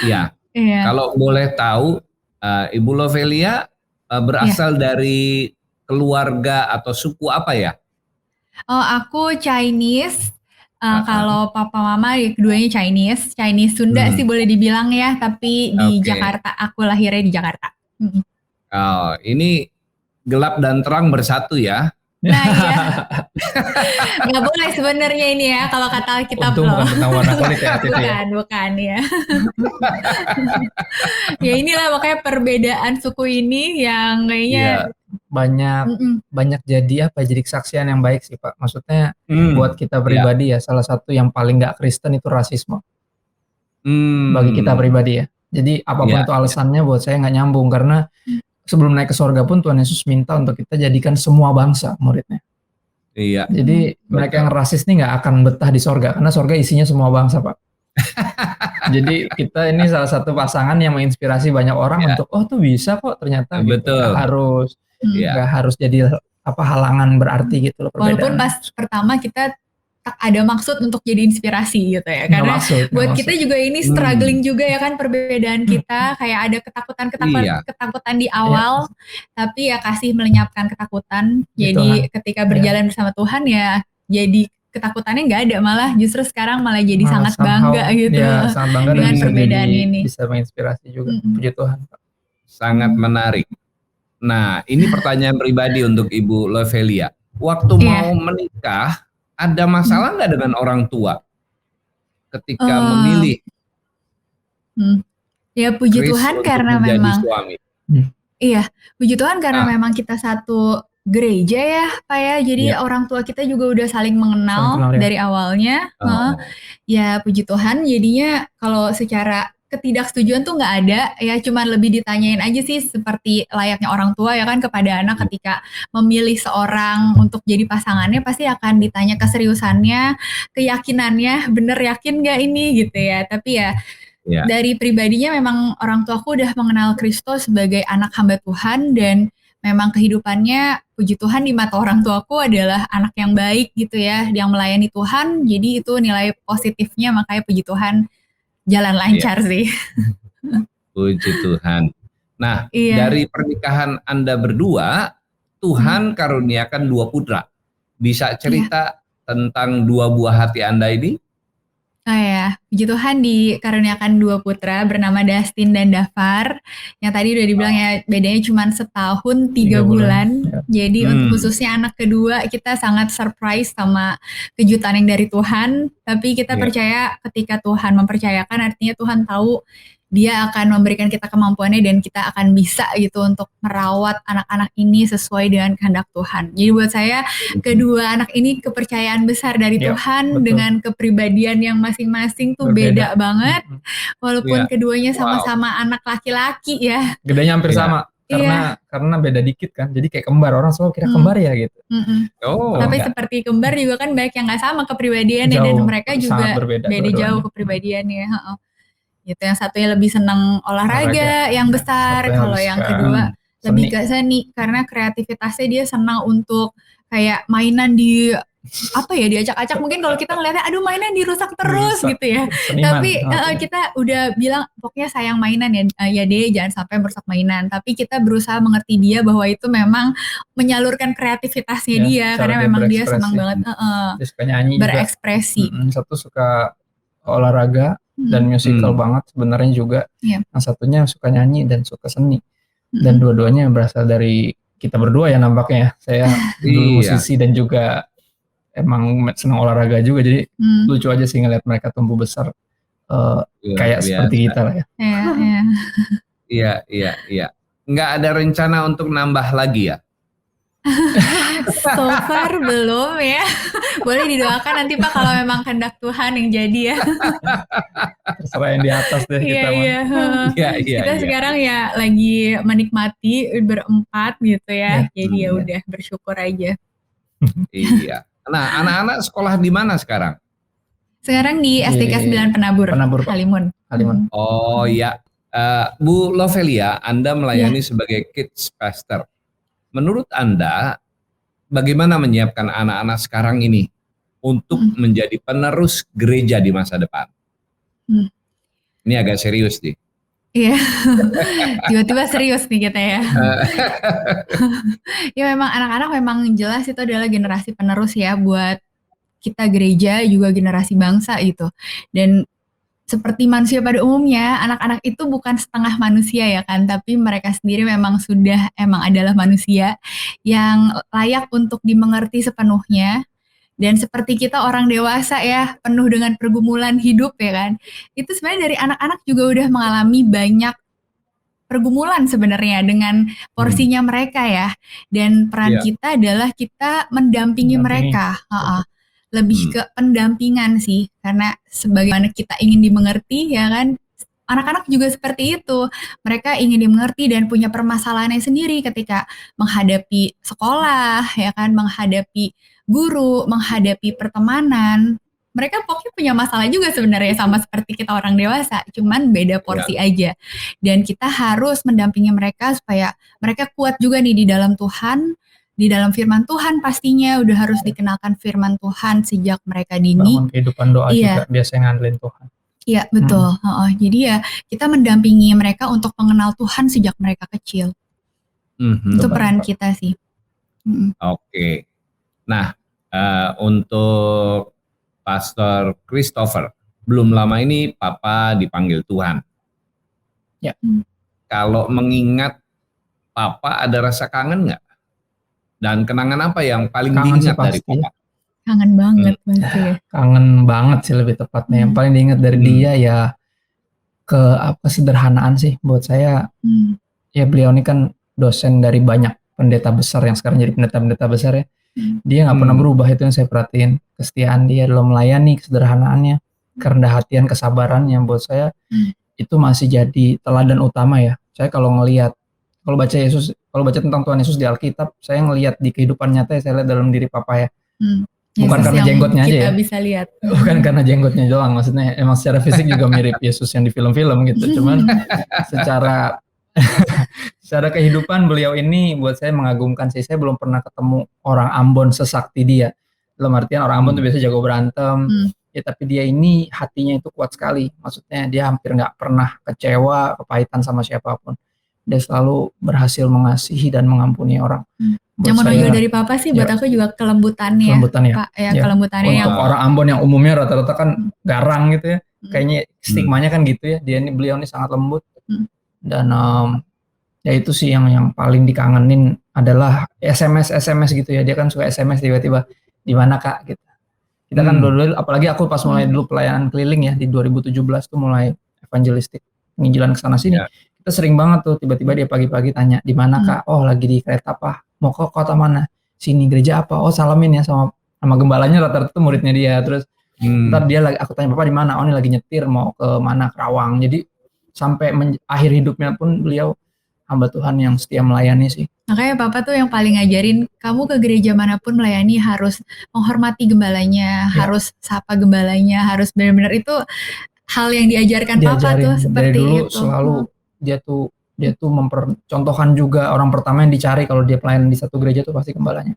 iya. Kalau boleh tahu, Ibu Lovelia berasal dari keluarga atau suku apa ya? Oh, aku Chinese. Kalau papa mama keduanya Chinese Sunda sih boleh dibilang ya, tapi di Jakarta, aku lahirnya di Jakarta. Oh, ini gelap dan terang bersatu ya. Nah iya, nggak boleh sebenarnya ini ya kalau kata Alkitab loh. Bukan tentang warna kulit ya. Bukan ya. Ya inilah makanya perbedaan suku ini yang kayaknya banyak jadi jadi kesaksian yang baik sih Pak. Maksudnya buat kita pribadi ya, salah satu yang paling nggak Kristen itu rasisme. Bagi kita pribadi ya. Jadi apapun itu alasannya buat saya nggak nyambung, karena sebelum naik ke sorga pun Tuhan Yesus minta untuk kita jadikan semua bangsa muridnya. Iya. Jadi mereka yang rasis nih nggak akan betah di sorga, karena sorga isinya semua bangsa Pak. Jadi kita ini salah satu pasangan yang menginspirasi banyak orang untuk tuh bisa kok ternyata. Betul. Nggak harus jadi halangan berarti gitu loh perbedaan. Walaupun pas pertama kita tak ada maksud untuk jadi inspirasi gitu ya. Nggak Karena maksud, nggak buat maksud. kita juga ini struggling juga ya kan, perbedaan kita, kayak ada Iya. ketakutan di awal, tapi ya kasih melenyapkan ketakutan. Gitu Jadi kan. ketika berjalan bersama Tuhan ya jadi ketakutannya nggak ada, malah justru sekarang malah jadi Malah sangat bangga gitu Ya, sangat bangga dan dengan bisa perbedaan ini. bisa menginspirasi juga. Mm-mm. Puji Tuhan, Pak. Sangat menarik. Nah, ini pertanyaan pribadi untuk Ibu Lovelia. Waktu mau menikah, ada masalah nggak dengan orang tua ketika memilih ya puji Chris Tuhan untuk karena menjadi memang suami? iya, puji Tuhan karena memang kita satu gereja ya Pak ya, jadi orang tua kita juga udah saling mengenal dari awalnya. Ya puji Tuhan jadinya kalau secara ketidaksetujuan tuh nggak ada ya, cuman lebih ditanyain aja sih seperti layaknya orang tua ya kan kepada anak ketika memilih seorang untuk jadi pasangannya, pasti akan ditanya keseriusannya, keyakinannya, bener yakin nggak ini gitu ya. Tapi ya dari pribadinya memang orang tuaku udah mengenal Kristus sebagai anak hamba Tuhan, dan memang kehidupannya puji Tuhan di mata orang tuaku adalah anak yang baik gitu ya, yang melayani Tuhan. Jadi itu nilai positifnya, makanya puji Tuhan jalan lancar sih. Puji Tuhan. Nah, dari pernikahan Anda berdua, Tuhan karuniakan 2 putra. Bisa cerita tentang 2 buah hati Anda ini? Oh ya, puji Tuhan dikaruniakan 2 putra bernama Dustin dan Dafar. Yang tadi udah dibilang ya bedanya cuma setahun 3 bulan. Jadi untuk khususnya anak kedua kita sangat surprise sama kejutan yang dari Tuhan. Tapi kita percaya ketika Tuhan mempercayakan, artinya Tuhan tahu Dia akan memberikan kita kemampuannya dan kita akan bisa gitu untuk merawat anak-anak ini sesuai dengan kehendak Tuhan. Jadi buat saya kedua anak ini kepercayaan besar dari Tuhan, dengan kepribadian yang masing-masing tuh beda banget. Walaupun keduanya sama-sama anak laki-laki ya. Gedenya hampir sama. Karena beda dikit kan, jadi kayak kembar, orang semua kira kembar ya gitu. Tapi seperti kembar juga kan banyak yang nggak sama kepribadiannya, dan mereka juga beda jauh kepribadiannya. Gitu, yang satunya lebih senang olahraga yang besar, kalau yang kedua lebih ke seni, karena kreativitasnya dia senang untuk kayak mainan di diacak-acak. Mungkin kalau kita ngeliatnya aduh mainan dirusak terus gitu ya, tapi kita udah bilang pokoknya sayang mainan ya deh, jangan sampai merusak mainan. Tapi kita berusaha mengerti dia bahwa itu memang menyalurkan kreativitasnya dia, karena memang dia senang banget dia suka nyanyi berekspresi juga. Satu suka olahraga dan musikal banget sebenarnya juga. Yang satunya suka nyanyi dan suka seni. Dan dua-duanya berasal dari kita berdua ya nampaknya. Saya dulu musisi dan juga emang senang olahraga juga, jadi lucu aja sih ngeliat mereka tumbuh besar kayak seperti kita lah ya. Iya. Nggak ada rencana untuk nambah lagi ya? So far belum ya. Boleh didoakan nanti Pak kalau memang kehendak Tuhan yang jadi ya. Terserah yang di atas deh kita mah. Kita sekarang ya lagi menikmati berempat gitu ya. Jadi ya udah bersyukur aja. Iya. Nah, anak-anak sekolah di mana sekarang? Sekarang di STK 9 Penabur Halimun. Oh ya. Bu Lovelia, Anda melayani sebagai kids pastor. Menurut Anda, bagaimana menyiapkan anak-anak sekarang ini untuk menjadi penerus gereja di masa depan? Ini agak serius nih. Iya, tiba-tiba serius nih kita ya. Ya memang anak-anak memang jelas itu adalah generasi penerus ya buat kita gereja, juga generasi bangsa gitu. Dan seperti manusia pada umumnya, anak-anak itu bukan setengah manusia ya kan, tapi mereka sendiri memang adalah manusia yang layak untuk dimengerti sepenuhnya. Dan seperti kita orang dewasa ya, penuh dengan pergumulan hidup ya kan, itu sebenarnya dari anak-anak juga udah mengalami banyak pergumulan sebenarnya dengan porsinya mereka ya. Dan peran kita adalah kita mendampingi mereka. Lebih ke pendampingan sih, karena sebagaimana kita ingin dimengerti ya kan, anak-anak juga seperti itu. Mereka ingin dimengerti dan punya permasalahannya sendiri ketika menghadapi sekolah ya kan, menghadapi guru, menghadapi pertemanan. Mereka pokoknya punya masalah juga sebenarnya sama seperti kita orang dewasa, cuman beda porsi aja. Dan kita harus mendampingi mereka supaya mereka kuat juga nih di dalam Tuhan, di dalam firman Tuhan pastinya, udah harus dikenalkan firman Tuhan sejak mereka dini. Bangun kehidupan doa Iya. juga biasanya ngandelin Tuhan. Iya betul. Jadi ya kita mendampingi mereka untuk mengenal Tuhan sejak mereka kecil. Itu peran kita sih. Oke. Nah, untuk Pastor Christopher, belum lama ini Papa dipanggil Tuhan. Ya. Kalau mengingat Papa, ada rasa kangen nggak? Dan kenangan apa yang paling Kangen diingat sih dari pasti. Papa? Kangen banget pasti ya. Kangen banget sih lebih tepatnya. Yang paling diingat dari dia ya kesederhanaan sih buat saya. Ya beliau ini kan dosen dari banyak pendeta besar yang sekarang jadi pendeta-pendeta besar ya. Dia nggak pernah berubah, itu yang saya perhatiin. Kesetiaan dia dalam melayani, kesederhanaannya, kerendah hatian, kesabarannya buat saya itu masih jadi teladan utama ya. Saya kalau baca tentang Tuhan Yesus di Alkitab, saya ngelihat di kehidupan nyata ya, saya lihat dalam diri Papa ya. Bukan Yesus karena yang jenggotnya aja kita ya. bisa lihat. Bukan karena jenggotnya doang, maksudnya emang secara fisik juga mirip Yesus yang di film-film gitu. Cuman secara kehidupan beliau ini buat saya mengagumkan sih. Saya belum pernah ketemu orang Ambon sesakti dia. Dalam artian orang Ambon tuh biasa jago berantem. Ya tapi dia ini hatinya itu kuat sekali. Maksudnya dia hampir nggak pernah kecewa, kepahitan sama siapapun. Dia selalu berhasil mengasihi dan mengampuni orang. Yang menonjol dari Papa sih buat aku juga kelembutannya. Kelembutannya. Pak, ya, kelembutannya untuk yang orang Ambon yang umumnya rata-rata kan garang gitu ya. Kayaknya stigmanya kan gitu ya. Beliau ini sangat lembut. Dan ya itu sih yang paling dikangenin adalah SMS gitu ya. Dia kan suka SMS tiba-tiba, di mana Kak gitu. Kita kan dulu, apalagi aku pas mulai dulu pelayanan keliling ya di 2017 tuh mulai evangelistik, penginjilan kesana sini. Kita sering banget tuh tiba-tiba dia pagi-pagi tanya, di mana Kak? Oh lagi di kereta Pak. Mau ke kota mana? Sini. Gereja apa? Oh salamin ya sama gembalanya, rata-rata tuh muridnya dia. Terus ntar dia lagi, aku tanya Bapak di mana? Oh ini lagi nyetir mau ke mana? Kerawang. Jadi sampai akhir hidupnya pun beliau hamba Tuhan yang setia melayani sih. Makanya Papa tuh yang paling ngajarin, kamu ke gereja manapun melayani harus menghormati gembalanya, harus sapa gembalanya, harus benar-benar itu hal yang diajarkan Papa tuh seperti dari dulu itu. Selalu dia tuh mempercontohkan juga orang pertama yang dicari kalau dia pelayanan di satu gereja tuh pasti gembalanya.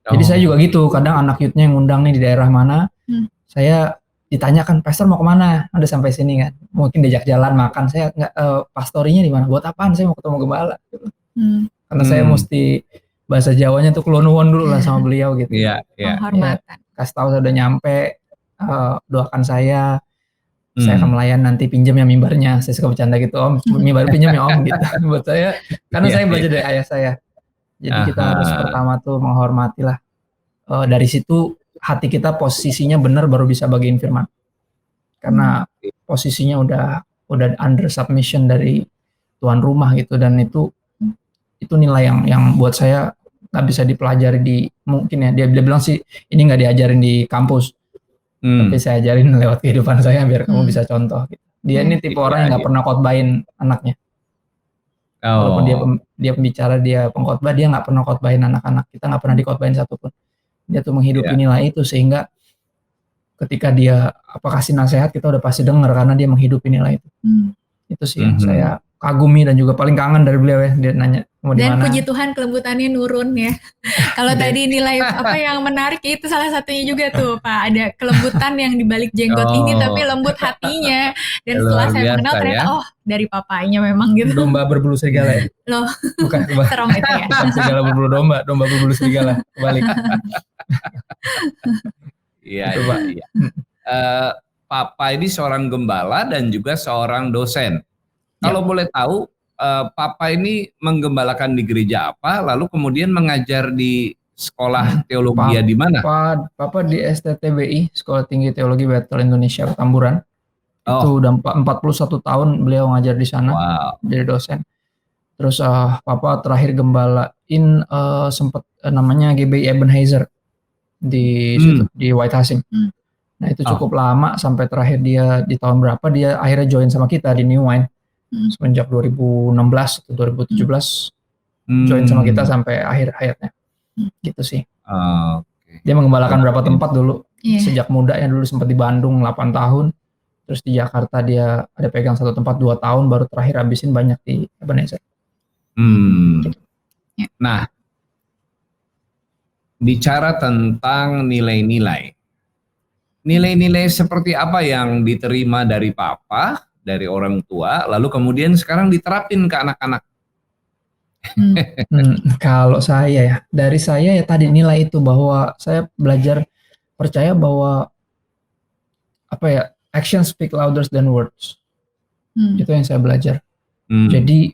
Jadi saya juga gitu, kadang anak youth-nya yang ngundang nih di daerah mana, saya ditanyakan, pastor mau kemana? Ada sampai sini kan, mungkin diajak jalan makan, saya nggak, pastorinya di mana? Buat apaan? Saya mau ketemu gembala. Karena saya mesti bahasa Jawanya tuh kelonuwon dulu lah sama beliau gitu. Penghormatan. Kasih tahu saya udah nyampe, doakan saya akan melayan, nanti pinjam ya mimbarnya. Saya suka bercanda gitu, Om, mimbar pinjam ya Om gitu. Buat saya, karena saya belajar dari ayah saya. Jadi kita harus pertama tuh menghormati lah. Dari situ hati kita posisinya benar baru bisa bagiin firman. Karena posisinya udah under submission dari tuan rumah gitu, dan itu nilai yang buat saya nggak bisa dipelajari di, mungkin ya dia bilang sih ini nggak diajarin di kampus, tapi saya ajarin lewat kehidupan saya biar kamu bisa contoh gitu. Dia ini tipe orang yang nggak pernah khotbahin anaknya. Walaupun dia pembicara, dia pengkhotbah, dia nggak pernah khotbahin anak-anak. Kita nggak pernah dikhotbahin satupun. Dia tuh menghidupi nilai itu, sehingga ketika dia kasih nasihat kita udah pasti dengar karena dia menghidupi nilai itu. Itu sih yang saya kagumi dan juga paling kangen dari beliau ya. Dia nanya mau di mana. Dan puji Tuhan kelembutannya nurun ya. Kalau tadi nilai apa yang menarik itu salah satunya juga tuh Pak, ada kelembutan yang dibalik jenggot ini tapi lembut hatinya. Dan setelah saya mengenal ternyata dari papanya memang gitu. Domba berbulu serigala ya. Loh. Bukan serem itu ya. Serigala berbulu domba berbulu serigala. Kebalik. Iya. Papa ini seorang gembala dan juga seorang dosen. Kalau boleh tahu, Papa ini menggembalakan di gereja apa, lalu kemudian mengajar di sekolah teologi di mana? Papa di STTBI, Sekolah Tinggi Teologi Bethel Indonesia, Petamburan. Itu udah 41 tahun beliau ngajar di sana, jadi dosen. Terus Papa terakhir gembalain sempat namanya GBI Ebenezer di situ, di White Hasim. Nah itu cukup lama, sampai terakhir dia di tahun berapa dia akhirnya join sama kita di New Wine. Semenjak 2016 atau 2017 join sama kita sampai akhir hayatnya gitu sih. Dia menggembalakan berapa tempat dulu sejak muda ya, dulu sempat di Bandung 8 tahun, terus di Jakarta dia ada pegang satu tempat 2 tahun, baru terakhir habisin banyak di Ebenezer. Nah bicara tentang nilai-nilai. Nilai-nilai seperti apa yang diterima dari papa, dari orang tua, lalu kemudian sekarang diterapin ke anak-anak? Kalau saya ya, dari saya ya tadi nilai itu bahwa saya belajar percaya bahwa apa ya, action speak louder than words. Itu yang saya belajar. Jadi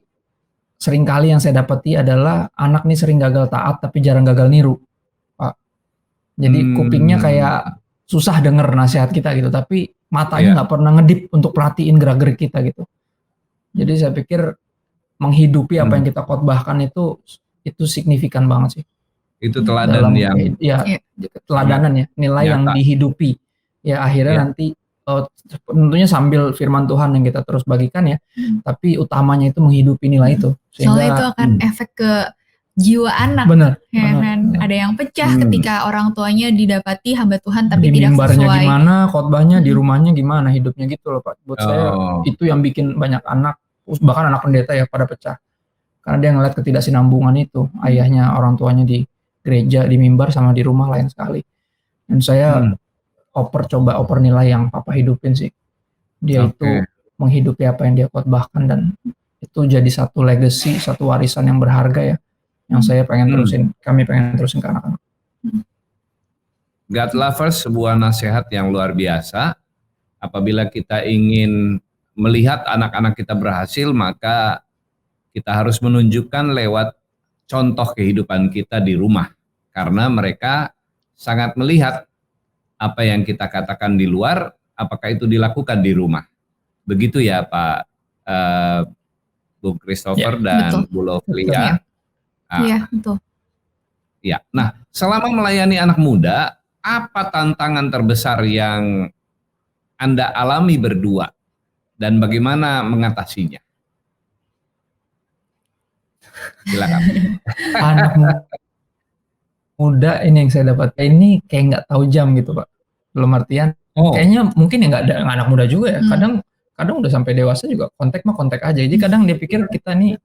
seringkali yang saya dapati adalah anak nih sering gagal taat tapi jarang gagal niru, Pak. Jadi kupingnya kayak susah denger nasihat kita gitu, tapi matanya nggak pernah ngedip untuk perhatiin gerak-gerik kita gitu. Jadi saya pikir menghidupi apa yang kita khotbahkan itu signifikan banget sih. Itu teladan yang teladanan ya, nilai yang dihidupi. Ya akhirnya nanti tentunya sambil firman Tuhan yang kita terus bagikan ya, tapi utamanya itu menghidupi nilai itu. Soalnya itu akan efek ke jiwa anak. Benar. Kan? Ada yang pecah ketika orang tuanya didapati hamba Tuhan tapi di tidak mimbarnya sesuai. Gimana, khotbahnya di rumahnya gimana, hidupnya gitu loh Pak. Buat saya itu yang bikin banyak anak, bahkan anak pendeta ya pada pecah. Karena dia ngeliat ketidaksinambungan itu, ayahnya, orang tuanya di gereja, di mimbar sama di rumah lain sekali. Dan saya coba oper nilai yang papa hidupin sih. Dia itu menghidupi apa yang dia khotbahkan, dan itu jadi satu legacy, satu warisan yang berharga ya, yang saya pengen kami pengen terusin ke anak-anak. God Lovers, sebuah nasihat yang luar biasa. Apabila kita ingin melihat anak-anak kita berhasil, maka kita harus menunjukkan lewat contoh kehidupan kita di rumah. Karena mereka sangat melihat apa yang kita katakan di luar, apakah itu dilakukan di rumah. Begitu ya Pak Bung Christopher dan Bu Lovelia. Iya, betul. Ya, nah selama melayani anak muda, apa tantangan terbesar yang Anda alami berdua dan bagaimana mengatasinya? Silakan. Anak muda ini yang saya dapat, ini kayak nggak tahu jam gitu Pak. Belum artian, kayaknya mungkin ya nggak ada anak muda juga ya. Kadang udah sampai dewasa juga kontak aja. Jadi kadang dia pikir kita nih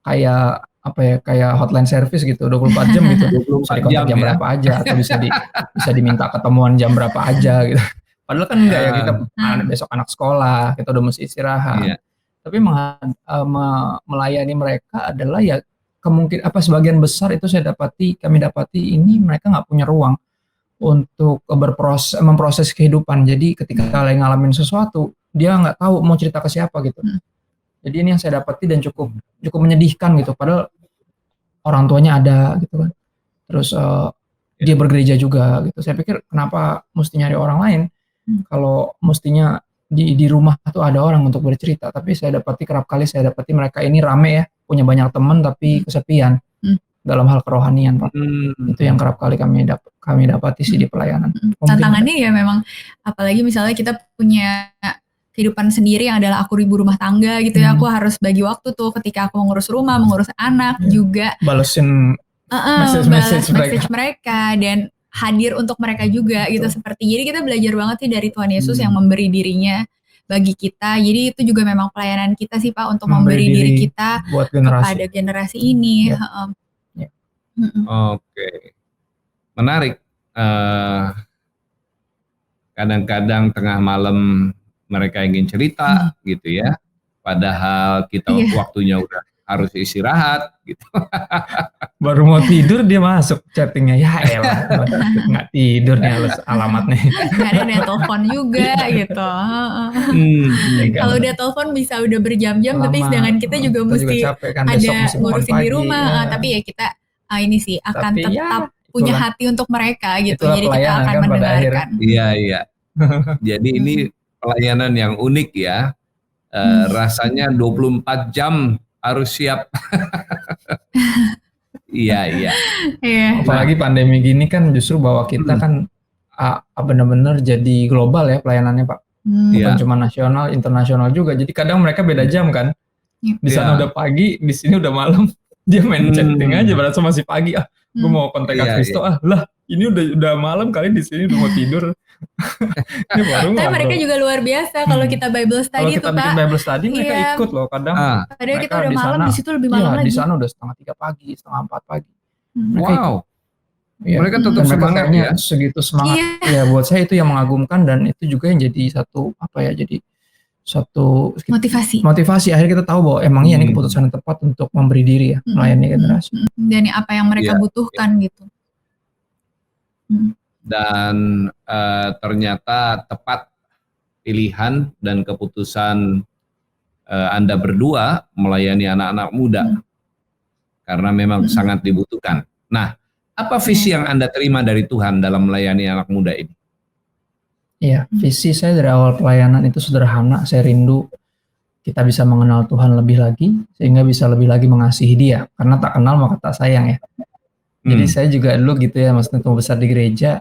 kayak apa ya, kayak hotline service gitu, 24 jam gitu. Bisa dikontak jam berapa aja, atau bisa diminta ketemuan jam berapa aja gitu. Padahal kan enggak ya, kita besok anak sekolah, kita udah mesti istirahat. Tapi melayani mereka adalah ya kemungkinan sebagian besar itu kami dapati ini mereka nggak punya ruang untuk memproses kehidupan. Jadi ketika lagi ngalamin sesuatu, dia nggak tahu mau cerita ke siapa gitu. Jadi ini yang saya dapati dan cukup menyedihkan gitu. Padahal orang tuanya ada gitu kan. Terus dia bergereja juga gitu. Saya pikir kenapa mesti nyari orang lain kalau mestinya di rumah tuh ada orang untuk bercerita. Tapi kerap kali saya dapati mereka ini rame ya, punya banyak teman tapi kesepian dalam hal kerohanian Pak. Itu yang kerap kali kami dapati sih di pelayanan. Tantangannya ya memang, apalagi misalnya kita punya kehidupan sendiri yang adalah aku ibu rumah tangga gitu ya, aku harus bagi waktu tuh ketika aku mengurus rumah, mengurus anak juga. Balesin message mereka dan hadir untuk mereka juga gitu seperti. Jadi kita belajar banget sih dari Tuhan Yesus yang memberi dirinya bagi kita. Jadi itu juga memang pelayanan kita sih Pak, untuk memberi diri kita buat kepada generasi ini. Oke. Menarik. Kadang-kadang tengah malam mereka ingin cerita gitu ya, padahal kita waktunya udah harus istirahat gitu. Baru mau tidur dia masuk chattingnya, ya elah nggak tidur nih alamatnya. Karena ada telepon juga gitu. Kalau udah telepon bisa udah berjam-jam, tapi sedangkan kita juga mesti kan, ada ngurusin di rumah. Tapi ya kita ini sih akan tetap punya hati untuk mereka gitu. Jadi kita akan mendengarkan. Iya. Jadi ini pelayanan yang unik ya, rasanya 24 jam harus siap. Iya. Apalagi pandemi gini kan justru bahwa kita kan benar-benar jadi global ya pelayanannya Pak. Bukan cuma nasional, internasional juga. Jadi kadang mereka beda jam kan. Di sana udah pagi, di sini udah malam. Dia main chatting aja, padahal masih pagi. Gue mau kontak Kristo lah. Ini udah malam kali, di sini udah mau tidur. Tapi mereka juga luar biasa kalau kita Bible study tuh Pak. Kalau kita bikin Bible study mereka ikut loh kadang. Padahal kita udah malam, di situ lebih malam lagi. Di sana udah 3:30 pagi, 3:30 pagi. Wow. Ya, Mereka tetap dan mereka semangat kayaknya ya. segitu semangat. Iya. Ya buat saya itu yang mengagumkan, dan itu juga yang jadi satu jadi satu motivasi. Akhirnya kita tahu bahwa emang ini keputusan yang tepat untuk memberi diri ya, melayani generasi. Dan apa yang mereka butuhkan gitu. Dan ternyata tepat pilihan dan keputusan Anda berdua melayani anak-anak muda karena memang sangat dibutuhkan. Nah, apa visi yang Anda terima dari Tuhan dalam melayani anak muda ini? Iya, visi saya dari awal pelayanan itu sederhana. Saya rindu kita bisa mengenal Tuhan lebih lagi, sehingga bisa lebih lagi mengasihi Dia. Karena tak kenal maka tak sayang ya. Jadi saya juga dulu gitu ya, maksudnya tumbuh besar di gereja,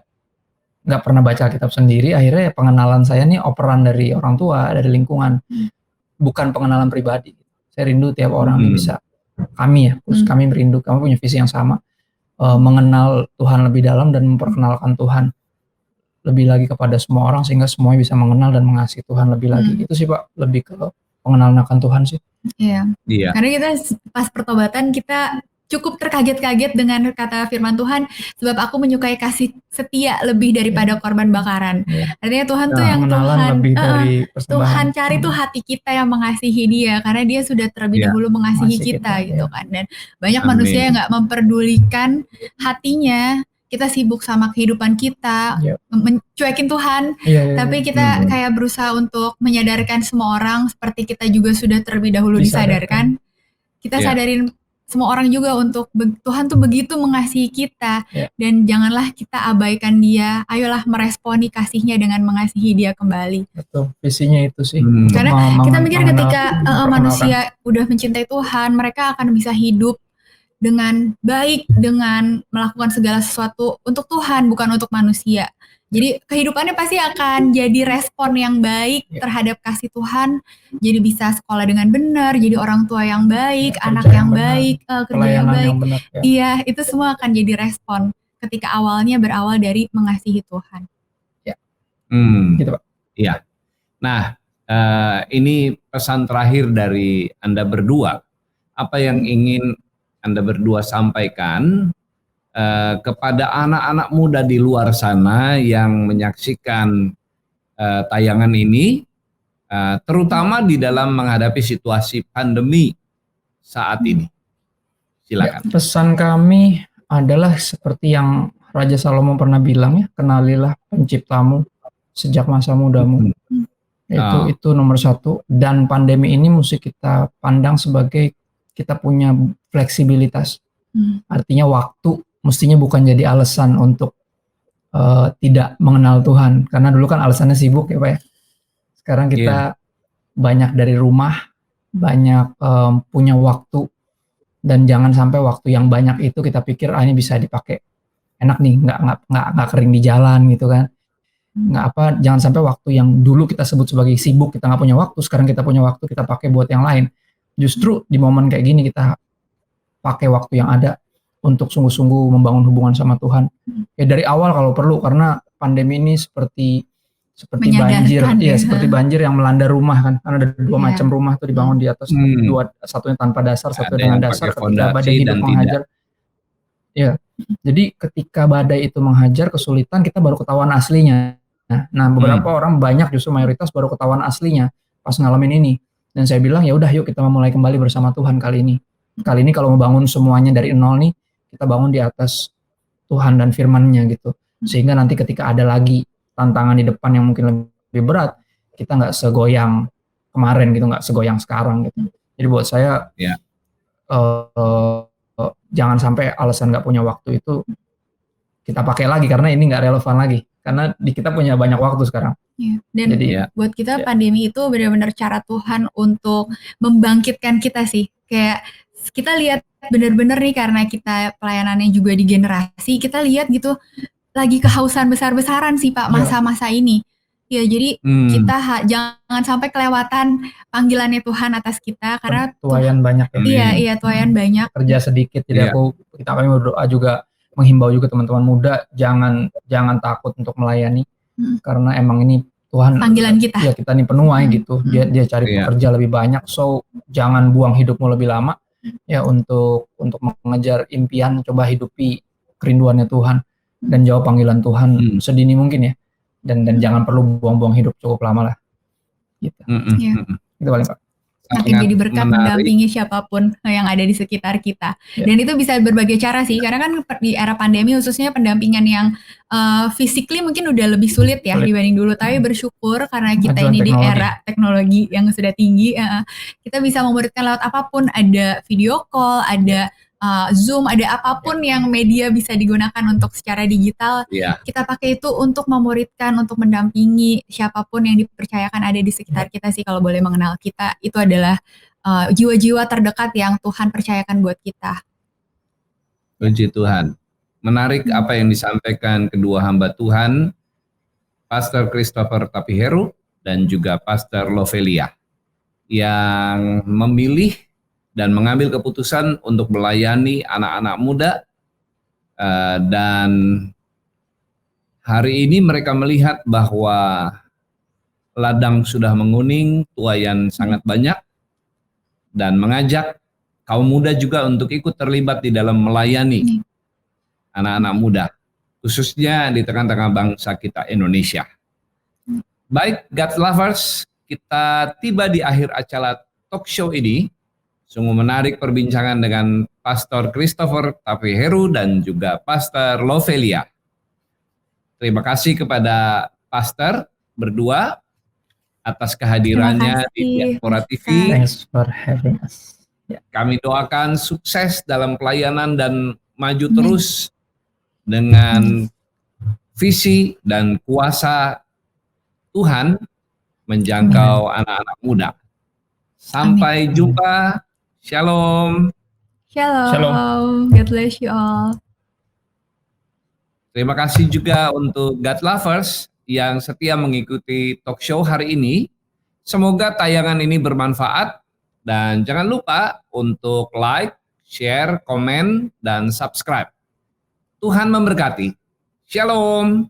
nggak pernah baca kitab sendiri. Akhirnya pengenalan saya nih operan dari orang tua, dari lingkungan, bukan pengenalan pribadi. Saya rindu tiap orang bisa, kami ya, terus kami merindu, kami punya visi yang sama, mengenal Tuhan lebih dalam dan memperkenalkan Tuhan lebih lagi kepada semua orang, sehingga semuanya bisa mengenal dan mengasihi Tuhan lebih lagi. Itu sih Pak, lebih ke pengenalan akan Tuhan sih. Iya. Karena kita pas pertobatan kita cukup terkaget-kaget dengan kata firman Tuhan, sebab aku menyukai kasih setia lebih daripada korban bakaran. Artinya Tuhan tuh yang Tuhan cari tuh hati kita yang mengasihi Dia, karena Dia sudah terlebih dahulu mengasihi kita gitu kan. Dan banyak manusia yang nggak memperdulikan hatinya. Kita sibuk sama kehidupan kita, mencuekin Tuhan, tapi kita kayak berusaha untuk menyadarkan semua orang, seperti kita juga sudah terlebih dahulu disadarkan. Kita sadarin semua orang juga untuk Tuhan tuh begitu mengasihi kita, dan janganlah kita abaikan Dia. Ayolah meresponi kasihnya dengan mengasihi Dia kembali. Betul, visinya itu sih. Karena kita mikir ketika manusia udah mencintai Tuhan, mereka akan bisa hidup dengan baik, dengan melakukan segala sesuatu untuk Tuhan, bukan untuk manusia. Jadi kehidupannya pasti akan jadi respon yang baik terhadap kasih Tuhan. Jadi bisa sekolah dengan benar, jadi orang tua yang baik, anak yang baik, kerja yang baik. Iya, itu semua akan jadi respon ketika awalnya berawal dari mengasihi Tuhan. Gitu Pak. Iya. Nah, ini pesan terakhir dari Anda berdua. Apa yang ingin Anda berdua sampaikan kepada anak-anak muda di luar sana yang menyaksikan tayangan ini, terutama di dalam menghadapi situasi pandemi saat ini? Silakan. Pesan kami adalah seperti yang Raja Salomo pernah bilang ya, kenalilah penciptamu sejak masa mudamu. Itu nomor satu. Dan pandemi ini mesti kita pandang sebagai kita punya fleksibilitas. Artinya waktu mestinya bukan jadi alasan untuk tidak mengenal Tuhan. Karena dulu kan alasannya sibuk ya Pak ya. Sekarang kita banyak dari rumah, banyak punya waktu. Dan jangan sampai waktu yang banyak itu kita pikir ini bisa dipakai enak nih, nggak kering di jalan gitu kan. Jangan sampai waktu yang dulu kita sebut sebagai sibuk, kita nggak punya waktu, sekarang kita punya waktu, kita pakai buat yang lain. Justru di momen kayak gini kita pakai waktu yang ada untuk sungguh-sungguh membangun hubungan sama Tuhan. Ya dari awal kalau perlu, karena pandemi ini seperti banjir, seperti banjir yang melanda rumah kan. Karena ada dua macam rumah tuh dibangun di atas, satunya tanpa dasar, satunya dengan dasar. Ketika badai hidup menghajar, jadi ketika badai itu menghajar, kesulitan, kita baru ketahuan aslinya. Nah, beberapa orang, banyak justru mayoritas baru ketahuan aslinya pas ngalamin ini. Dan saya bilang ya udah yuk kita mulai kembali bersama Tuhan kali ini. Kali ini kalau mau bangun semuanya dari nol nih, kita bangun di atas Tuhan dan firman-Nya gitu. Sehingga nanti ketika ada lagi tantangan di depan yang mungkin lebih berat, kita nggak segoyang kemarin gitu, nggak segoyang sekarang gitu. Jadi buat saya jangan sampai alasan nggak punya waktu itu kita pakai lagi, karena ini nggak relevan lagi. Karena kita punya banyak waktu sekarang. Dan buat kita pandemi itu benar-benar cara Tuhan untuk membangkitkan kita sih. Kayak kita lihat benar-benar nih, karena kita pelayanannya juga di generasi, kita lihat gitu lagi kehausan besar-besaran sih Pak masa-masa ini. Ya jadi kita jangan sampai kelewatan panggilannya Tuhan atas kita, karena tuayan banyak. Iya, tuayan banyak. Kerja sedikit. Jadi kami berdoa juga, menghimbau juga teman-teman muda, jangan takut untuk melayani, karena emang ini Tuhan panggilan kita. Ya kita nih penuai gitu. Dia cari pekerja lebih banyak. So jangan buang hidupmu lebih lama ya untuk mengejar impian, coba hidupi kerinduannya Tuhan. dan jawab panggilan Tuhan sedini mungkin ya. Dan jangan perlu buang-buang hidup cukup lama lah. Gitu. Iya. Itu paling Pak. Makin jadi berkat menarik. mendampingi siapapun yang ada di sekitar kita. Dan itu bisa berbagai cara sih, karena kan di era pandemi khususnya pendampingan yang physically mungkin udah lebih sulit ya dibanding dulu. Tapi bersyukur karena kita ini di era teknologi yang sudah tinggi, kita bisa memuridkan lewat apapun. Ada video call, ada Zoom, ada apapun yang media bisa digunakan untuk secara digital. Kita pakai itu untuk memuridkan, untuk mendampingi siapapun yang dipercayakan ada di sekitar kita sih. Kalau boleh mengenal kita, itu adalah jiwa-jiwa terdekat yang Tuhan percayakan buat kita. Puji Tuhan. Menarik apa yang disampaikan kedua hamba Tuhan, Pastor Christopher Tapiheru dan juga Pastor Lovelia, yang memilih dan mengambil keputusan untuk melayani anak-anak muda, dan hari ini mereka melihat bahwa ladang sudah menguning, tuaian sangat banyak, dan mengajak kaum muda juga untuk ikut terlibat di dalam melayani anak-anak muda, khususnya di tengah-tengah bangsa kita Indonesia. Baik, God Lovers, kita tiba di akhir acara talk show ini. Sungguh menarik perbincangan dengan Pastor Christopher Tapiheru dan juga Pastor Lovelia. Terima kasih kepada Pastor berdua atas kehadirannya di Diaspora TV. Thanks for having us. Kami doakan sukses dalam pelayanan dan maju terus dengan visi dan kuasa Tuhan menjangkau anak-anak muda. Sampai jumpa. Shalom. Shalom. God bless you all. Terima kasih juga untuk God Lovers yang setia mengikuti talk show hari ini. Semoga tayangan ini bermanfaat dan jangan lupa untuk like, share, komen, dan subscribe. Tuhan memberkati. Shalom.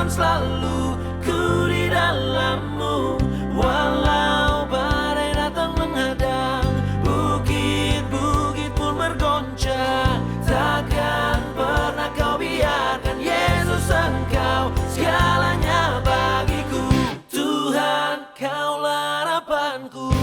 Selalu ku di dalammu, walau badai datang menghadang, bukit-bukit pun bergoncang, takkan pernah kau biarkan. Yesus, Engkau segalanya bagiku. Tuhan, Kaulah harapanku.